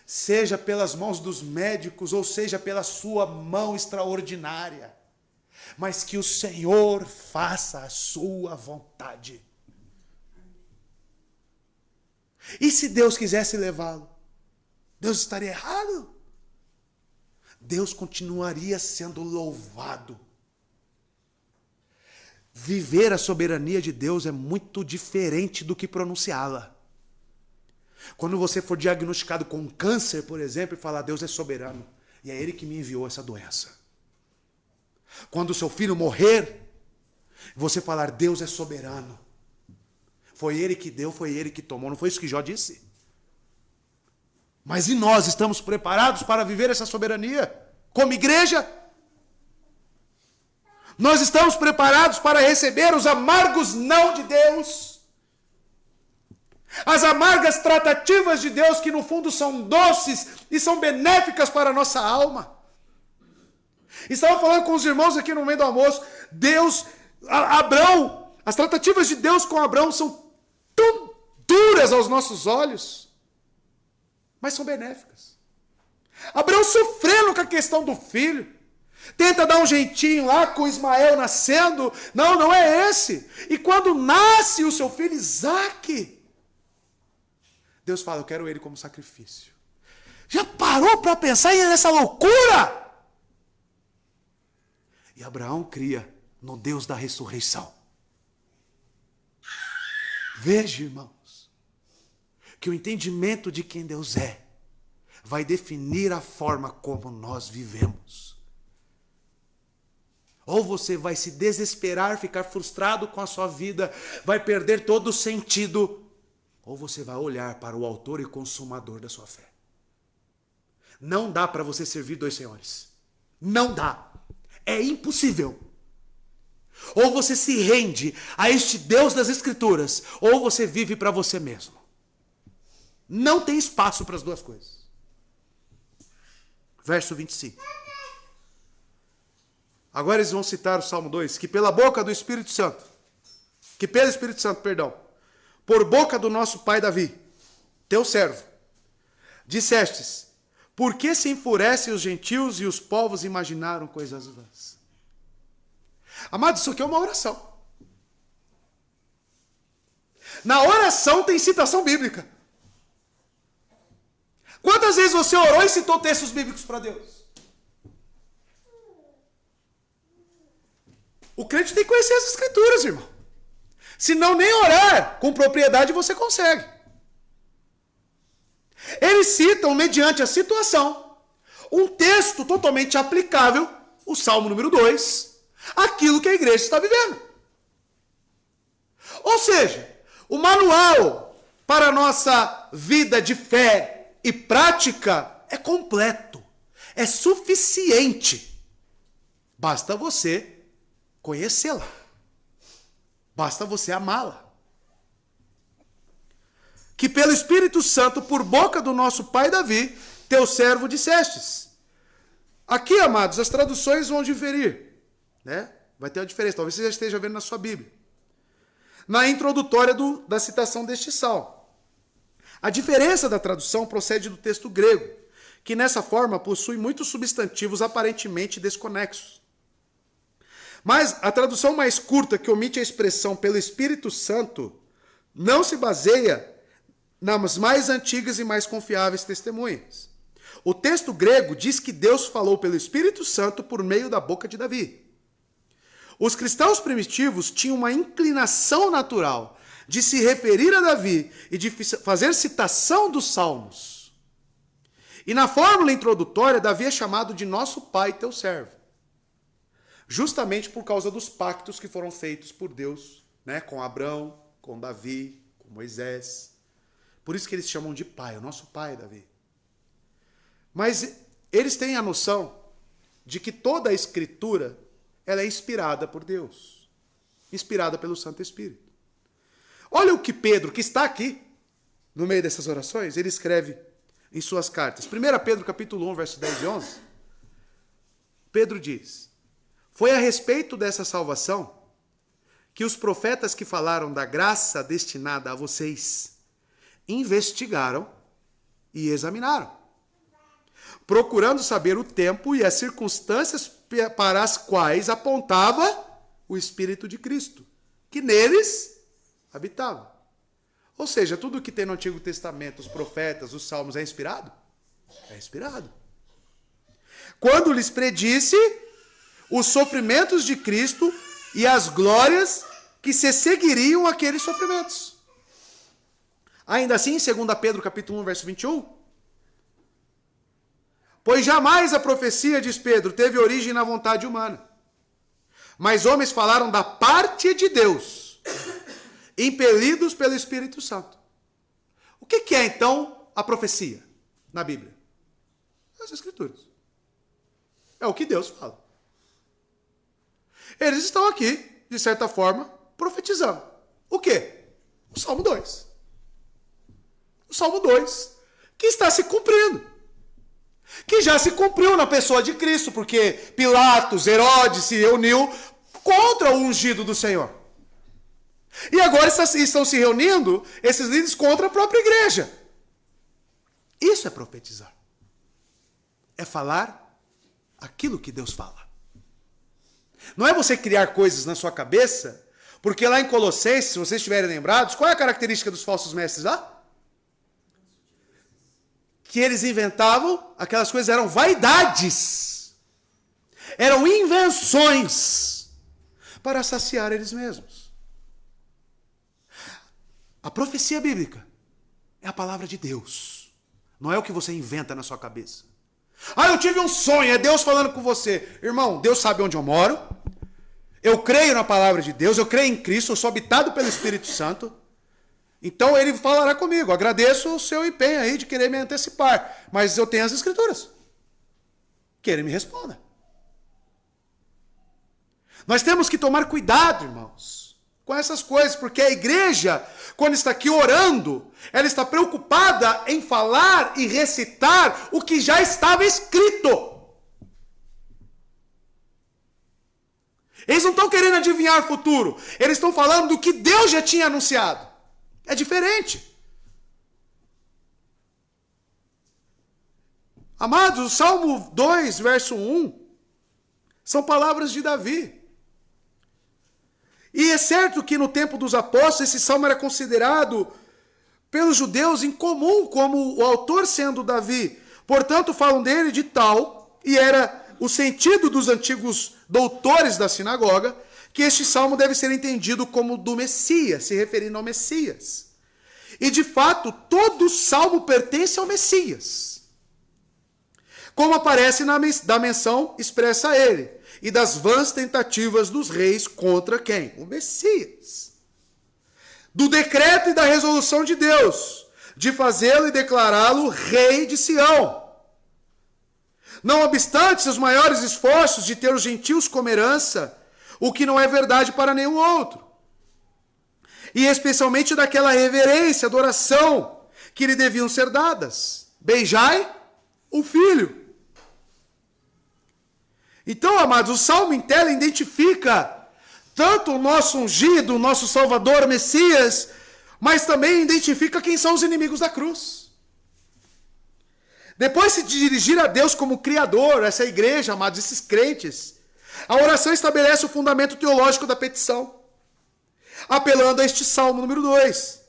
S1: seja pelas mãos dos médicos ou seja pela sua mão extraordinária, mas que o Senhor faça a sua vontade. E se Deus quisesse levá-lo? Deus estaria errado? Deus continuaria sendo louvado. Viver a soberania de Deus é muito diferente do que pronunciá-la. Quando você for diagnosticado com câncer, por exemplo, e falar, Deus é soberano, e é Ele que me enviou essa doença. Quando o seu filho morrer, você falar, Deus é soberano. Foi Ele que deu, foi Ele que tomou. Não foi isso que Jó disse? Mas e nós estamos preparados para viver essa soberania? Como igreja? Nós estamos preparados para receber os amargos não de Deus? As amargas tratativas de Deus que no fundo são doces e são benéficas para a nossa alma? Estava falando com os irmãos aqui no meio do almoço. Abrão, as tratativas de Deus com Abrão são tão duras aos nossos olhos, mas são benéficas. Abraão sofrendo com a questão do filho. Tenta dar um jeitinho lá com Ismael nascendo. Não, não é esse. E quando nasce o seu filho Isaque, Deus fala, eu quero ele como sacrifício. Já parou para pensar nessa loucura? E Abraão cria no Deus da ressurreição. Veja, irmãos, que o entendimento de quem Deus é vai definir a forma como nós vivemos. Ou você vai se desesperar, ficar frustrado com a sua vida, vai perder todo o sentido, ou você vai olhar para o autor e consumador da sua fé. Não dá para você servir dois senhores. Não dá. É impossível. Ou você se rende a este Deus das Escrituras, ou você vive para você mesmo. Não tem espaço para as duas coisas. Verso 25. Agora eles vão citar o Salmo 2, que pelo Espírito Santo, por boca do nosso pai Davi, teu servo, dissestes, por que se enfurecem os gentios e os povos imaginaram coisas vãs? Amados, isso aqui é uma oração. Na oração tem citação bíblica. Quantas vezes você orou e citou textos bíblicos para Deus? O crente tem que conhecer as Escrituras, irmão. Se não, nem orar com propriedade você consegue. Eles citam, mediante a situação, um texto totalmente aplicável, o Salmo número 2, aquilo que a igreja está vivendo. Ou seja, o manual para a nossa vida de fé e prática é completo, é suficiente. Basta você conhecê-la. Basta você amá-la. Que pelo Espírito Santo, por boca do nosso pai Davi, teu servo dissestes. Aqui, amados, as traduções vão diferir, né? Vai ter uma diferença, talvez você já esteja vendo na sua Bíblia. Na introdutória da citação deste salmo. A diferença da tradução procede do texto grego, que nessa forma possui muitos substantivos aparentemente desconexos. Mas a tradução mais curta, que omite a expressão pelo Espírito Santo, não se baseia nas mais antigas e mais confiáveis testemunhas. O texto grego diz que Deus falou pelo Espírito Santo por meio da boca de Davi. Os cristãos primitivos tinham uma inclinação natural de se referir a Davi e de fazer citação dos salmos. E na fórmula introdutória, Davi é chamado de nosso pai, teu servo. Justamente por causa dos pactos que foram feitos por Deus, né, com Abrão, com Davi, com Moisés. Por isso que eles chamam de pai, o nosso pai, Davi. Mas eles têm a noção de que toda a Escritura ela é inspirada por Deus, inspirada pelo Santo Espírito. Olha o que Pedro, que está aqui, no meio dessas orações, ele escreve em suas cartas. 1 Pedro capítulo 1, verso 10 e 11. Pedro diz: foi a respeito dessa salvação que os profetas que falaram da graça destinada a vocês investigaram e examinaram, procurando saber o tempo e as circunstâncias para as quais apontava o Espírito de Cristo, que neles habitava. Ou seja, tudo que tem no Antigo Testamento, os profetas, os salmos, é inspirado? É inspirado. Quando lhes predisse os sofrimentos de Cristo e as glórias que se seguiriam àqueles sofrimentos. Ainda assim, em 2 Pedro capítulo 1, verso 21, pois jamais a profecia, diz Pedro, teve origem na vontade humana. Mas homens falaram da parte de Deus, impelidos pelo Espírito Santo. O que é, então, a profecia na Bíblia? As Escrituras. É o que Deus fala. Eles estão aqui, de certa forma, profetizando. O quê? O Salmo 2. O Salmo 2, que está se cumprindo. Que já se cumpriu na pessoa de Cristo, porque Pilatos, Herodes se reuniu contra o ungido do Senhor. E agora estão se reunindo esses líderes contra a própria igreja. Isso é profetizar. É falar aquilo que Deus fala. Não é você criar coisas na sua cabeça, porque lá em Colossenses, se vocês estiverem lembrados, qual é a característica dos falsos mestres lá? Que eles inventavam, aquelas coisas eram vaidades, eram invenções para saciar eles mesmos. A profecia bíblica é a palavra de Deus, não é o que você inventa na sua cabeça. Ah, eu tive um sonho, é Deus falando com você. Irmão, Deus sabe onde eu moro, eu creio na palavra de Deus, eu creio em Cristo, eu sou habitado pelo Espírito Santo. Então ele falará comigo. Agradeço o seu empenho aí de querer me antecipar, mas eu tenho as Escrituras. Que ele me responda. Nós temos que tomar cuidado, irmãos, com essas coisas, porque a igreja, quando está aqui orando, ela está preocupada em falar e recitar o que já estava escrito. Eles não estão querendo adivinhar o futuro, eles estão falando do que Deus já tinha anunciado. É diferente. Amados, o Salmo 2, verso 1, são palavras de Davi. E é certo que no tempo dos apóstolos, esse salmo era considerado pelos judeus incomum, como o autor sendo Davi. Portanto, falam dele de tal, e era o sentido dos antigos doutores da sinagoga, que este salmo deve ser entendido como do Messias, se referindo ao Messias. E de fato, todo salmo pertence ao Messias, como aparece da menção expressa a ele, e das vãs tentativas dos reis contra quem? O Messias. Do decreto e da resolução de Deus, de fazê-lo e declará-lo rei de Sião. Não obstante seus maiores esforços de ter os gentios como herança, o que não é verdade para nenhum outro. E especialmente daquela reverência, adoração, que lhe deviam ser dadas. Beijai o filho. Então, amados, o Salmo em tela identifica tanto o nosso ungido, o nosso Salvador, Messias, mas também identifica quem são os inimigos da cruz. Depois de se dirigir a Deus como Criador, essa igreja, amados, esses crentes, a oração estabelece o fundamento teológico da petição, apelando a este Salmo número 2,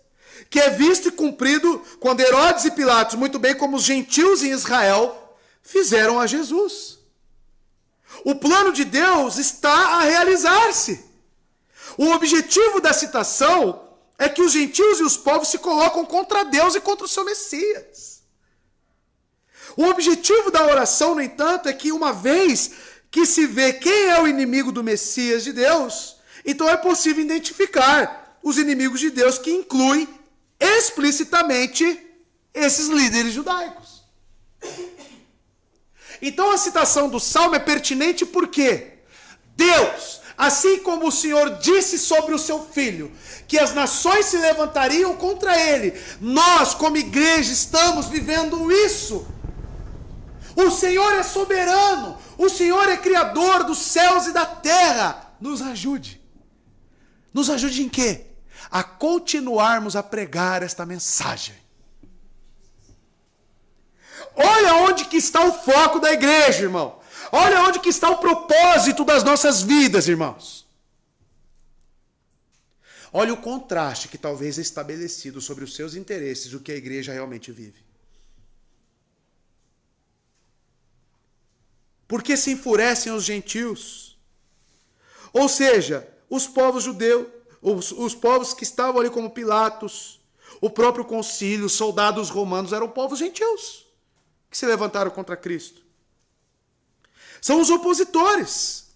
S1: que é visto e cumprido quando Herodes e Pilatos, muito bem como os gentios em Israel, fizeram a Jesus. O plano de Deus está a realizar-se. O objetivo da citação é que os gentios e os povos se colocam contra Deus e contra o seu Messias. O objetivo da oração, no entanto, é que uma vez que se vê quem é o inimigo do Messias de Deus, então é possível identificar os inimigos de Deus, que incluem explicitamente esses líderes judaicos. Então a citação do Salmo é pertinente porque Deus, assim como o Senhor disse sobre o seu Filho, que as nações se levantariam contra ele, nós como igreja estamos vivendo isso. O Senhor é soberano, o Senhor é criador dos céus e da terra. Nos ajude. Nos ajude em quê? A continuarmos a pregar esta mensagem. Olha onde que está o foco da igreja, irmão. Olha onde que está o propósito das nossas vidas, irmãos. Olha o contraste que talvez é estabelecido sobre os seus interesses, o que a igreja realmente vive. Porque se enfurecem os gentios? Ou seja, os povos judeus, os povos que estavam ali como Pilatos, o próprio concílio, os soldados romanos eram povos gentios que se levantaram contra Cristo. São os opositores.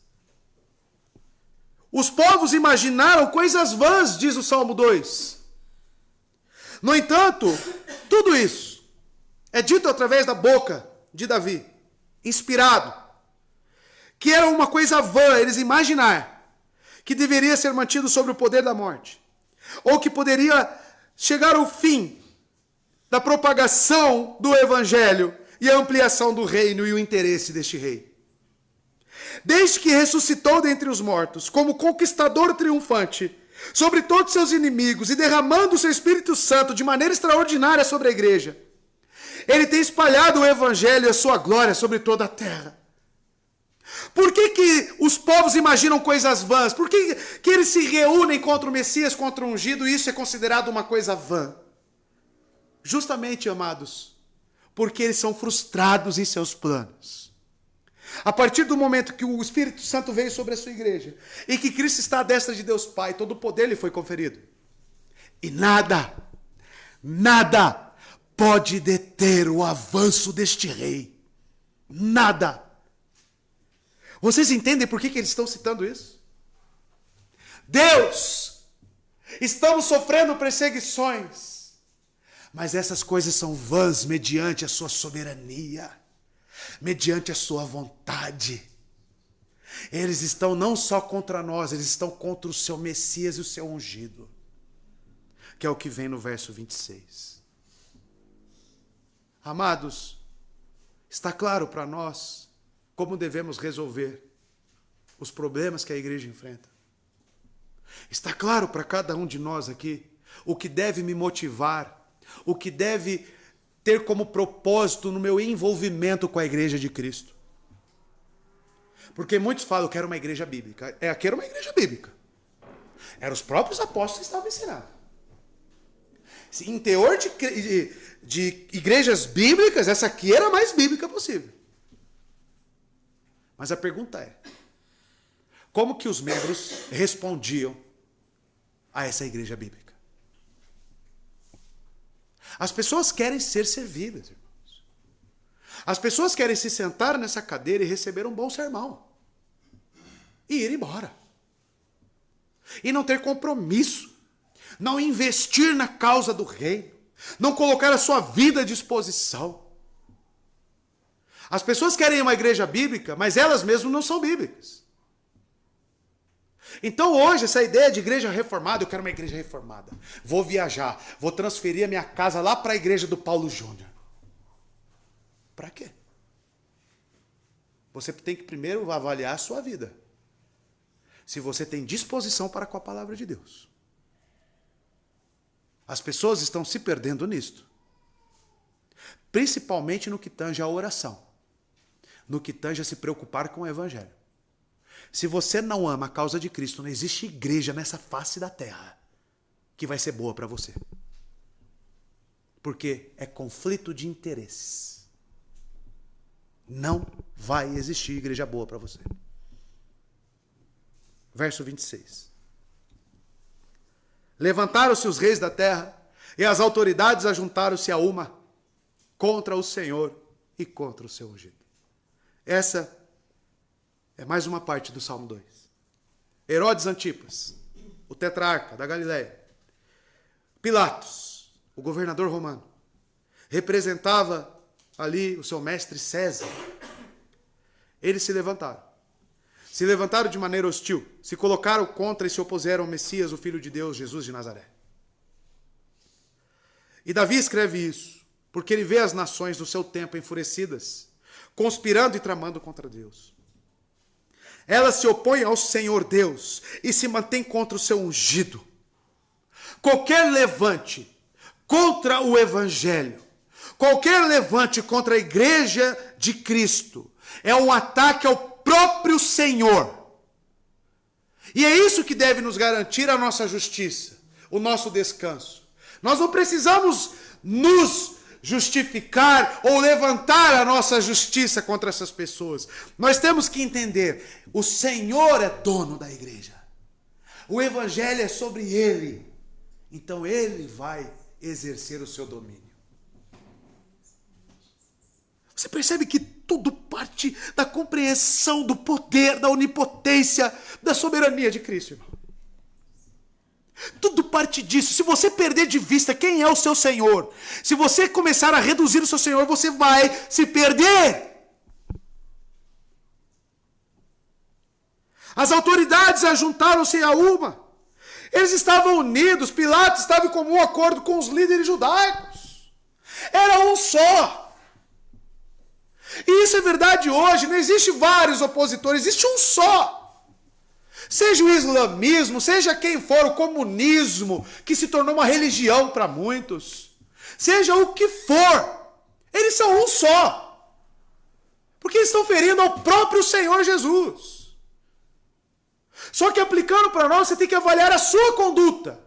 S1: Os povos imaginaram coisas vãs, diz o Salmo 2. No entanto, tudo isso é dito através da boca de Davi, inspirado, que era uma coisa vã, eles imaginar que deveria ser mantido sobre o poder da morte, ou que poderia chegar ao fim da propagação do evangelho e a ampliação do reino e o interesse deste rei. Desde que ressuscitou dentre os mortos, como conquistador triunfante, sobre todos seus inimigos e derramando o seu Espírito Santo de maneira extraordinária sobre a igreja, ele tem espalhado o evangelho e a sua glória sobre toda a terra. Por que os povos imaginam coisas vãs? Por que eles se reúnem contra o Messias, contra o ungido, e isso é considerado uma coisa vã? Justamente, amados, porque eles são frustrados em seus planos. A partir do momento que o Espírito Santo veio sobre a sua igreja e que Cristo está à destra de Deus Pai, todo o poder lhe foi conferido. E nada pode deter o avanço deste rei. Nada. Vocês entendem por que eles estão citando isso? Deus, estamos sofrendo perseguições, mas essas coisas são vãs mediante a sua soberania, mediante a sua vontade. Eles estão não só contra nós, eles estão contra o seu Messias e o seu ungido, que é o que vem no verso 26. Amados, está claro para nós como devemos resolver os problemas que a igreja enfrenta. Está claro para cada um de nós aqui o que deve me motivar, o que deve ter como propósito no meu envolvimento com a igreja de Cristo. Porque muitos falam que era uma igreja bíblica. Aqui era uma igreja bíblica. Eram os próprios apóstolos que estavam ensinando. Em teor de igrejas bíblicas, essa aqui era a mais bíblica possível. Mas a pergunta é, como que os membros respondiam a essa igreja bíblica? As pessoas querem ser servidas, irmãos. As pessoas querem se sentar nessa cadeira e receber um bom sermão. E ir embora. E não ter compromisso. Não investir na causa do reino. Não colocar a sua vida à disposição. As pessoas querem uma igreja bíblica, mas elas mesmas não são bíblicas. Então hoje, essa ideia de igreja reformada, eu quero uma igreja reformada. Vou viajar, vou transferir a minha casa lá para a igreja do Paulo Júnior. Para quê? Você tem que primeiro avaliar a sua vida. Se você tem disposição para com a palavra de Deus. As pessoas estão se perdendo nisto. Principalmente no que tange a oração. No que tange a se preocupar com o evangelho. Se você não ama a causa de Cristo, não existe igreja nessa face da terra que vai ser boa para você. Porque é conflito de interesses. Não vai existir igreja boa para você. Verso 26. Levantaram-se os reis da terra e as autoridades ajuntaram-se a uma contra o Senhor e contra o seu ungido. Essa é mais uma parte do Salmo 2. Herodes Antipas, o tetrarca da Galileia. Pilatos, o governador romano. Representava ali o seu mestre César. Eles se levantaram. Se levantaram de maneira hostil. Se colocaram contra e se opuseram ao Messias, o Filho de Deus, Jesus de Nazaré. E Davi escreve isso, porque ele vê as nações do seu tempo enfurecidas, conspirando e tramando contra Deus. Elas se opõem ao Senhor Deus e se mantêm contra o seu ungido. Qualquer levante contra o Evangelho, qualquer levante contra a igreja de Cristo, é um ataque ao próprio Senhor. E é isso que deve nos garantir a nossa justiça, o nosso descanso. Nós não precisamos nos justificar ou levantar a nossa justiça contra essas pessoas. Nós temos que entender, o Senhor é dono da igreja. O Evangelho é sobre Ele. Então Ele vai exercer o seu domínio. Você percebe que tudo parte da compreensão do poder, da onipotência, da soberania de Cristo, irmão. Tudo parte disso. Se você perder de vista quem é o seu Senhor, se você começar a reduzir o seu Senhor, você vai se perder. As autoridades ajuntaram-se a uma. Eles estavam unidos. Pilatos estava em comum acordo com os líderes judaicos. Era um só. E isso é verdade hoje. Não existe vários opositores, existe um só. Seja o islamismo, seja quem for, o comunismo, que se tornou uma religião para muitos, seja o que for, eles são um só. Porque eles estão ferindo ao próprio Senhor Jesus. Só que aplicando para nós, você tem que avaliar a sua conduta.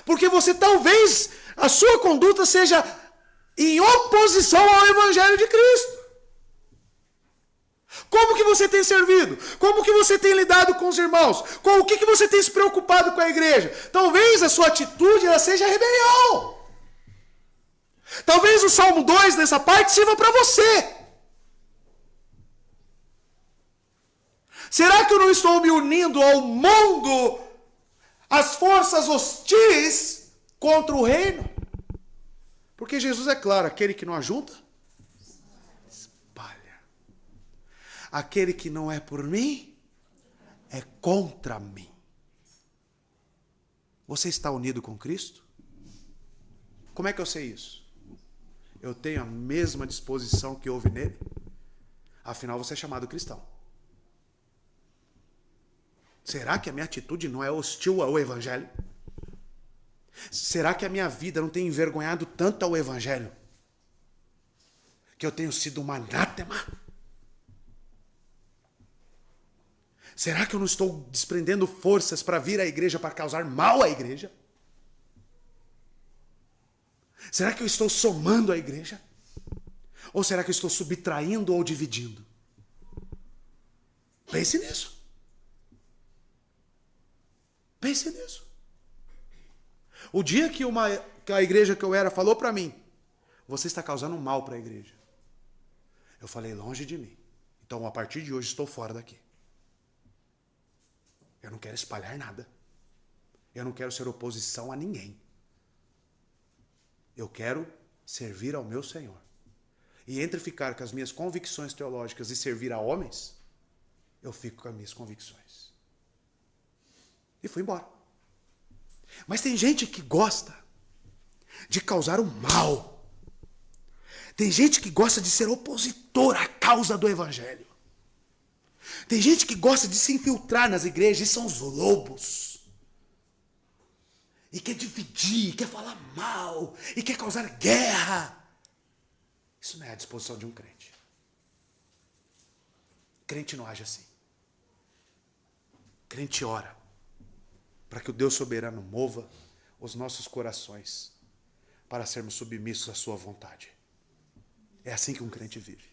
S1: Porque você talvez, a sua conduta seja em oposição ao Evangelho de Cristo. Como que você tem servido? Como que você tem lidado com os irmãos? Com o que você tem se preocupado com a igreja? Talvez a sua atitude ela seja rebelião. Talvez o Salmo 2 nessa parte sirva para você. Será que eu não estou me unindo ao mundo, às forças hostis contra o reino? Porque Jesus é claro, aquele que não ajunta, aquele que não é por mim, é contra mim. Você está unido com Cristo? Como é que eu sei isso? Eu tenho a mesma disposição que houve nele? Afinal, você é chamado cristão. Será que a minha atitude não é hostil ao Evangelho? Será que a minha vida não tem envergonhado tanto ao Evangelho? Que eu tenho sido um anátema? Será que eu não estou desprendendo forças para vir à igreja para causar mal à igreja? Será que eu estou somando a igreja? Ou será que eu estou subtraindo ou dividindo? Pense nisso. Pense nisso. O dia que a igreja que eu era falou para mim você está causando mal para a igreja. Eu falei, longe de mim. Então, a partir de hoje, estou fora daqui. Eu não quero espalhar nada. Eu não quero ser oposição a ninguém. Eu quero servir ao meu Senhor. E entre ficar com as minhas convicções teológicas e servir a homens, eu fico com as minhas convicções. E fui embora. Mas tem gente que gosta de causar o mal. Tem gente que gosta de ser opositor à causa do evangelho. Tem gente que gosta de se infiltrar nas igrejas e são os lobos. E quer dividir, quer falar mal, e quer causar guerra. Isso não é a disposição de um crente. Crente não age assim. Crente ora para que o Deus soberano mova os nossos corações para sermos submissos à sua vontade. É assim que um crente vive.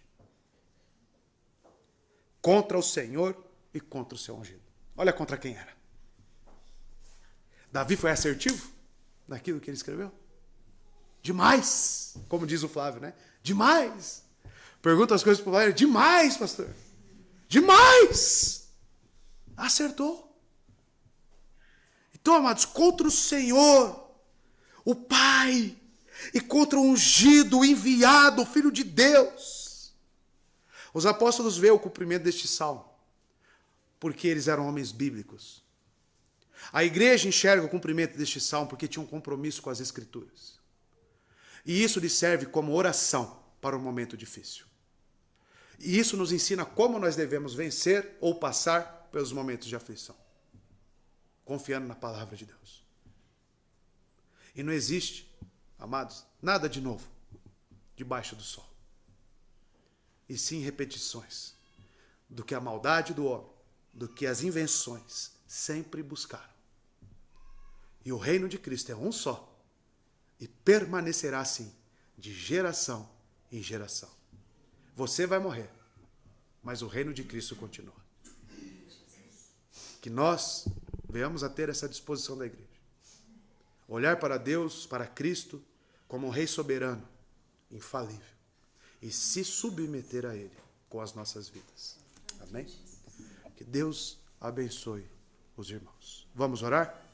S1: Contra o Senhor e contra o seu ungido. Olha contra quem era. Davi foi assertivo naquilo que ele escreveu? Demais, como diz o Flávio, né? Demais. Pergunta as coisas para o Flávio. Demais, pastor. Demais. Acertou. Então, amados, contra o Senhor, o Pai, e contra o ungido, o enviado, o Filho de Deus. Os apóstolos veem o cumprimento deste salmo, porque eles eram homens bíblicos. A igreja enxerga o cumprimento deste salmo porque tinha um compromisso com as Escrituras. E isso lhe serve como oração para um momento difícil. E isso nos ensina como nós devemos vencer ou passar pelos momentos de aflição. Confiando na palavra de Deus. E não existe, amados, nada de novo debaixo do sol. E sim repetições do que a maldade do homem, do que as invenções sempre buscaram. E o reino de Cristo é um só e permanecerá assim de geração em geração. Você vai morrer, mas o reino de Cristo continua. Que nós venhamos a ter essa disposição da igreja. Olhar para Deus, para Cristo, como um rei soberano, infalível. E se submeter a Ele com as nossas vidas. Amém? Que Deus abençoe os irmãos. Vamos orar?